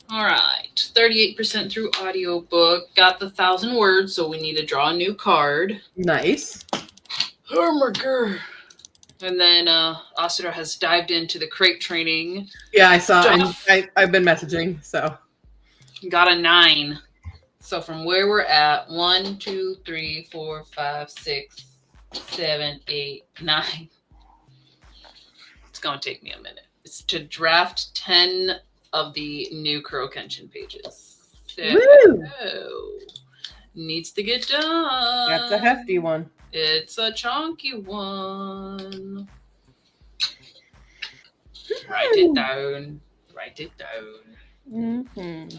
All right, 38% through audiobook. Got the 1,000 words, so we need to draw a new card. Nice. Hamburger. And then Asura has dived into the crate training. Yeah, I saw. Stuff. And I've been messaging, so. Got a 9. So from where we're at, 1, 2, 3, 4, 5, 6, 7, 8, 9. It's going to take me a minute. It's to draft 10 of the new Kuro Kenshin pages. Woo! Needs to get done. That's a hefty one. It's a chunky one. Write it down. Write it down. Mm-hmm.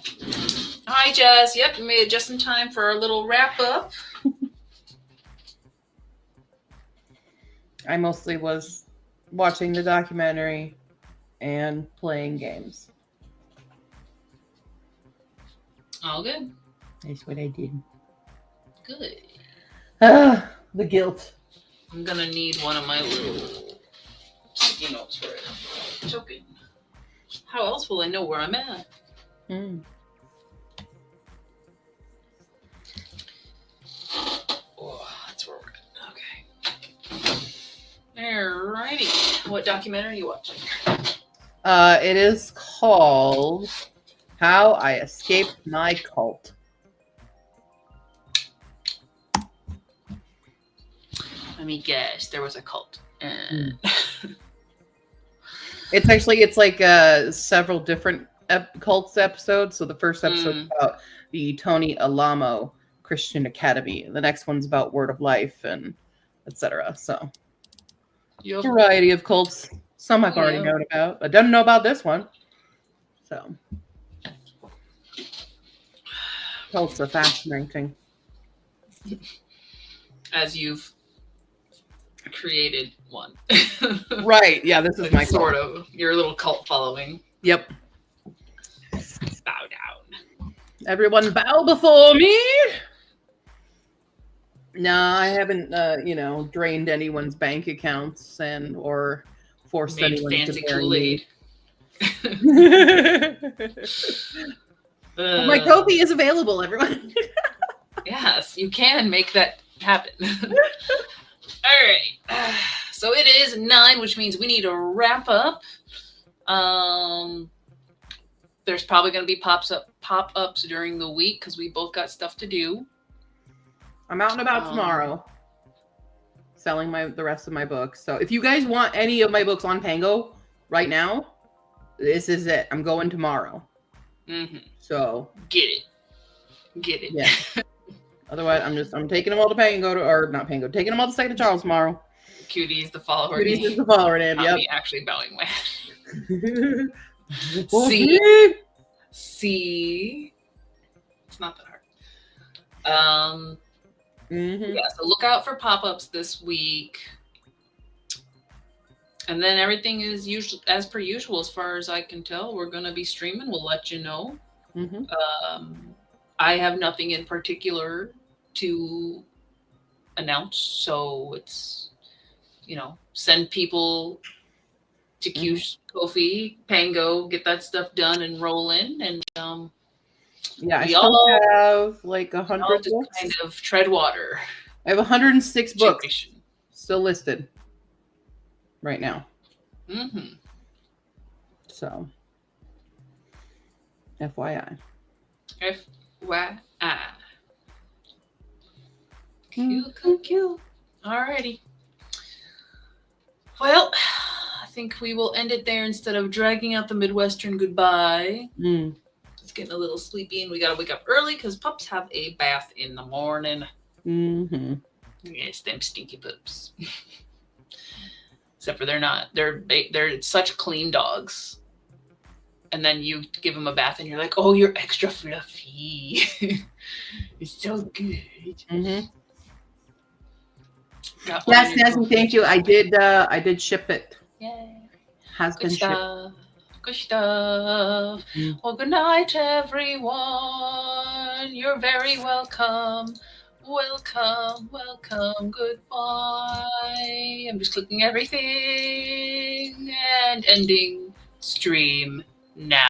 Hi, Jess. Yep, we made it just in time for our little wrap up. I mostly was watching the documentary and playing games. All good. That's what I did. Good. The guilt. I'm gonna need one of my little sticky notes for it. Joking. How else will I know where I'm at? Mm. Oh, that's where we're at. Okay. Alrighty. What documentary are you watching? It is called How I Escaped My Cult. Let me guess. There was a cult. It's like several different cults episodes. So the first episode is about the Tony Alamo Christian Academy. The next one's about Word of Life and etc. So variety of cults. Some I've already known about. I don't know about this one. So cults are fascinating. As you've created one. Right. Yeah, this is my sort of your little cult following. Yep. Bow down. Everyone bow before me. No, I haven't drained anyone's bank accounts or forced Made anyone fancy to marry Kool-Aid. me. My Ko-fi is available, everyone. Yes, you can make that happen. All right. So it is 9, which means we need to wrap up. There's probably going to be pop-ups during the week because we both got stuff to do. I'm out and about tomorrow selling the rest of my books. So if you guys want any of my books on Pango right now, this is it. I'm going tomorrow. Mm-hmm. So get it. Yeah. Otherwise, I'm taking them all to Pango taking them all to Second Charles tomorrow. Cuties the follower. Cuties is the follower name. Not Yep. me actually bowing my head. See. It's not that hard. Yeah, so look out for pop-ups this week. And then everything is as per usual as far as I can tell. We're going to be streaming. We'll let you know. I have nothing in particular to announce. So it's, send people to Ko-fi, Pango, get that stuff done and roll in. And yeah, I still have like 100 books. Kind of tread water. I have 106 books still listed right now. So, FYI. FYI. Cool. Alrighty. Well, I think we will end it there instead of dragging out the Midwestern goodbye. It's getting a little sleepy and we gotta wake up early because pups have a bath in the morning. Yes, them stinky pups. Except for they're such clean dogs. And then you give them a bath and you're like, oh, you're extra fluffy. It's so good. Yes, and thank you. I did ship it. Yay. Has been shipped. Good stuff. Well, good night, everyone. You're very welcome. Welcome. Goodbye. I'm just clicking everything. And ending stream now.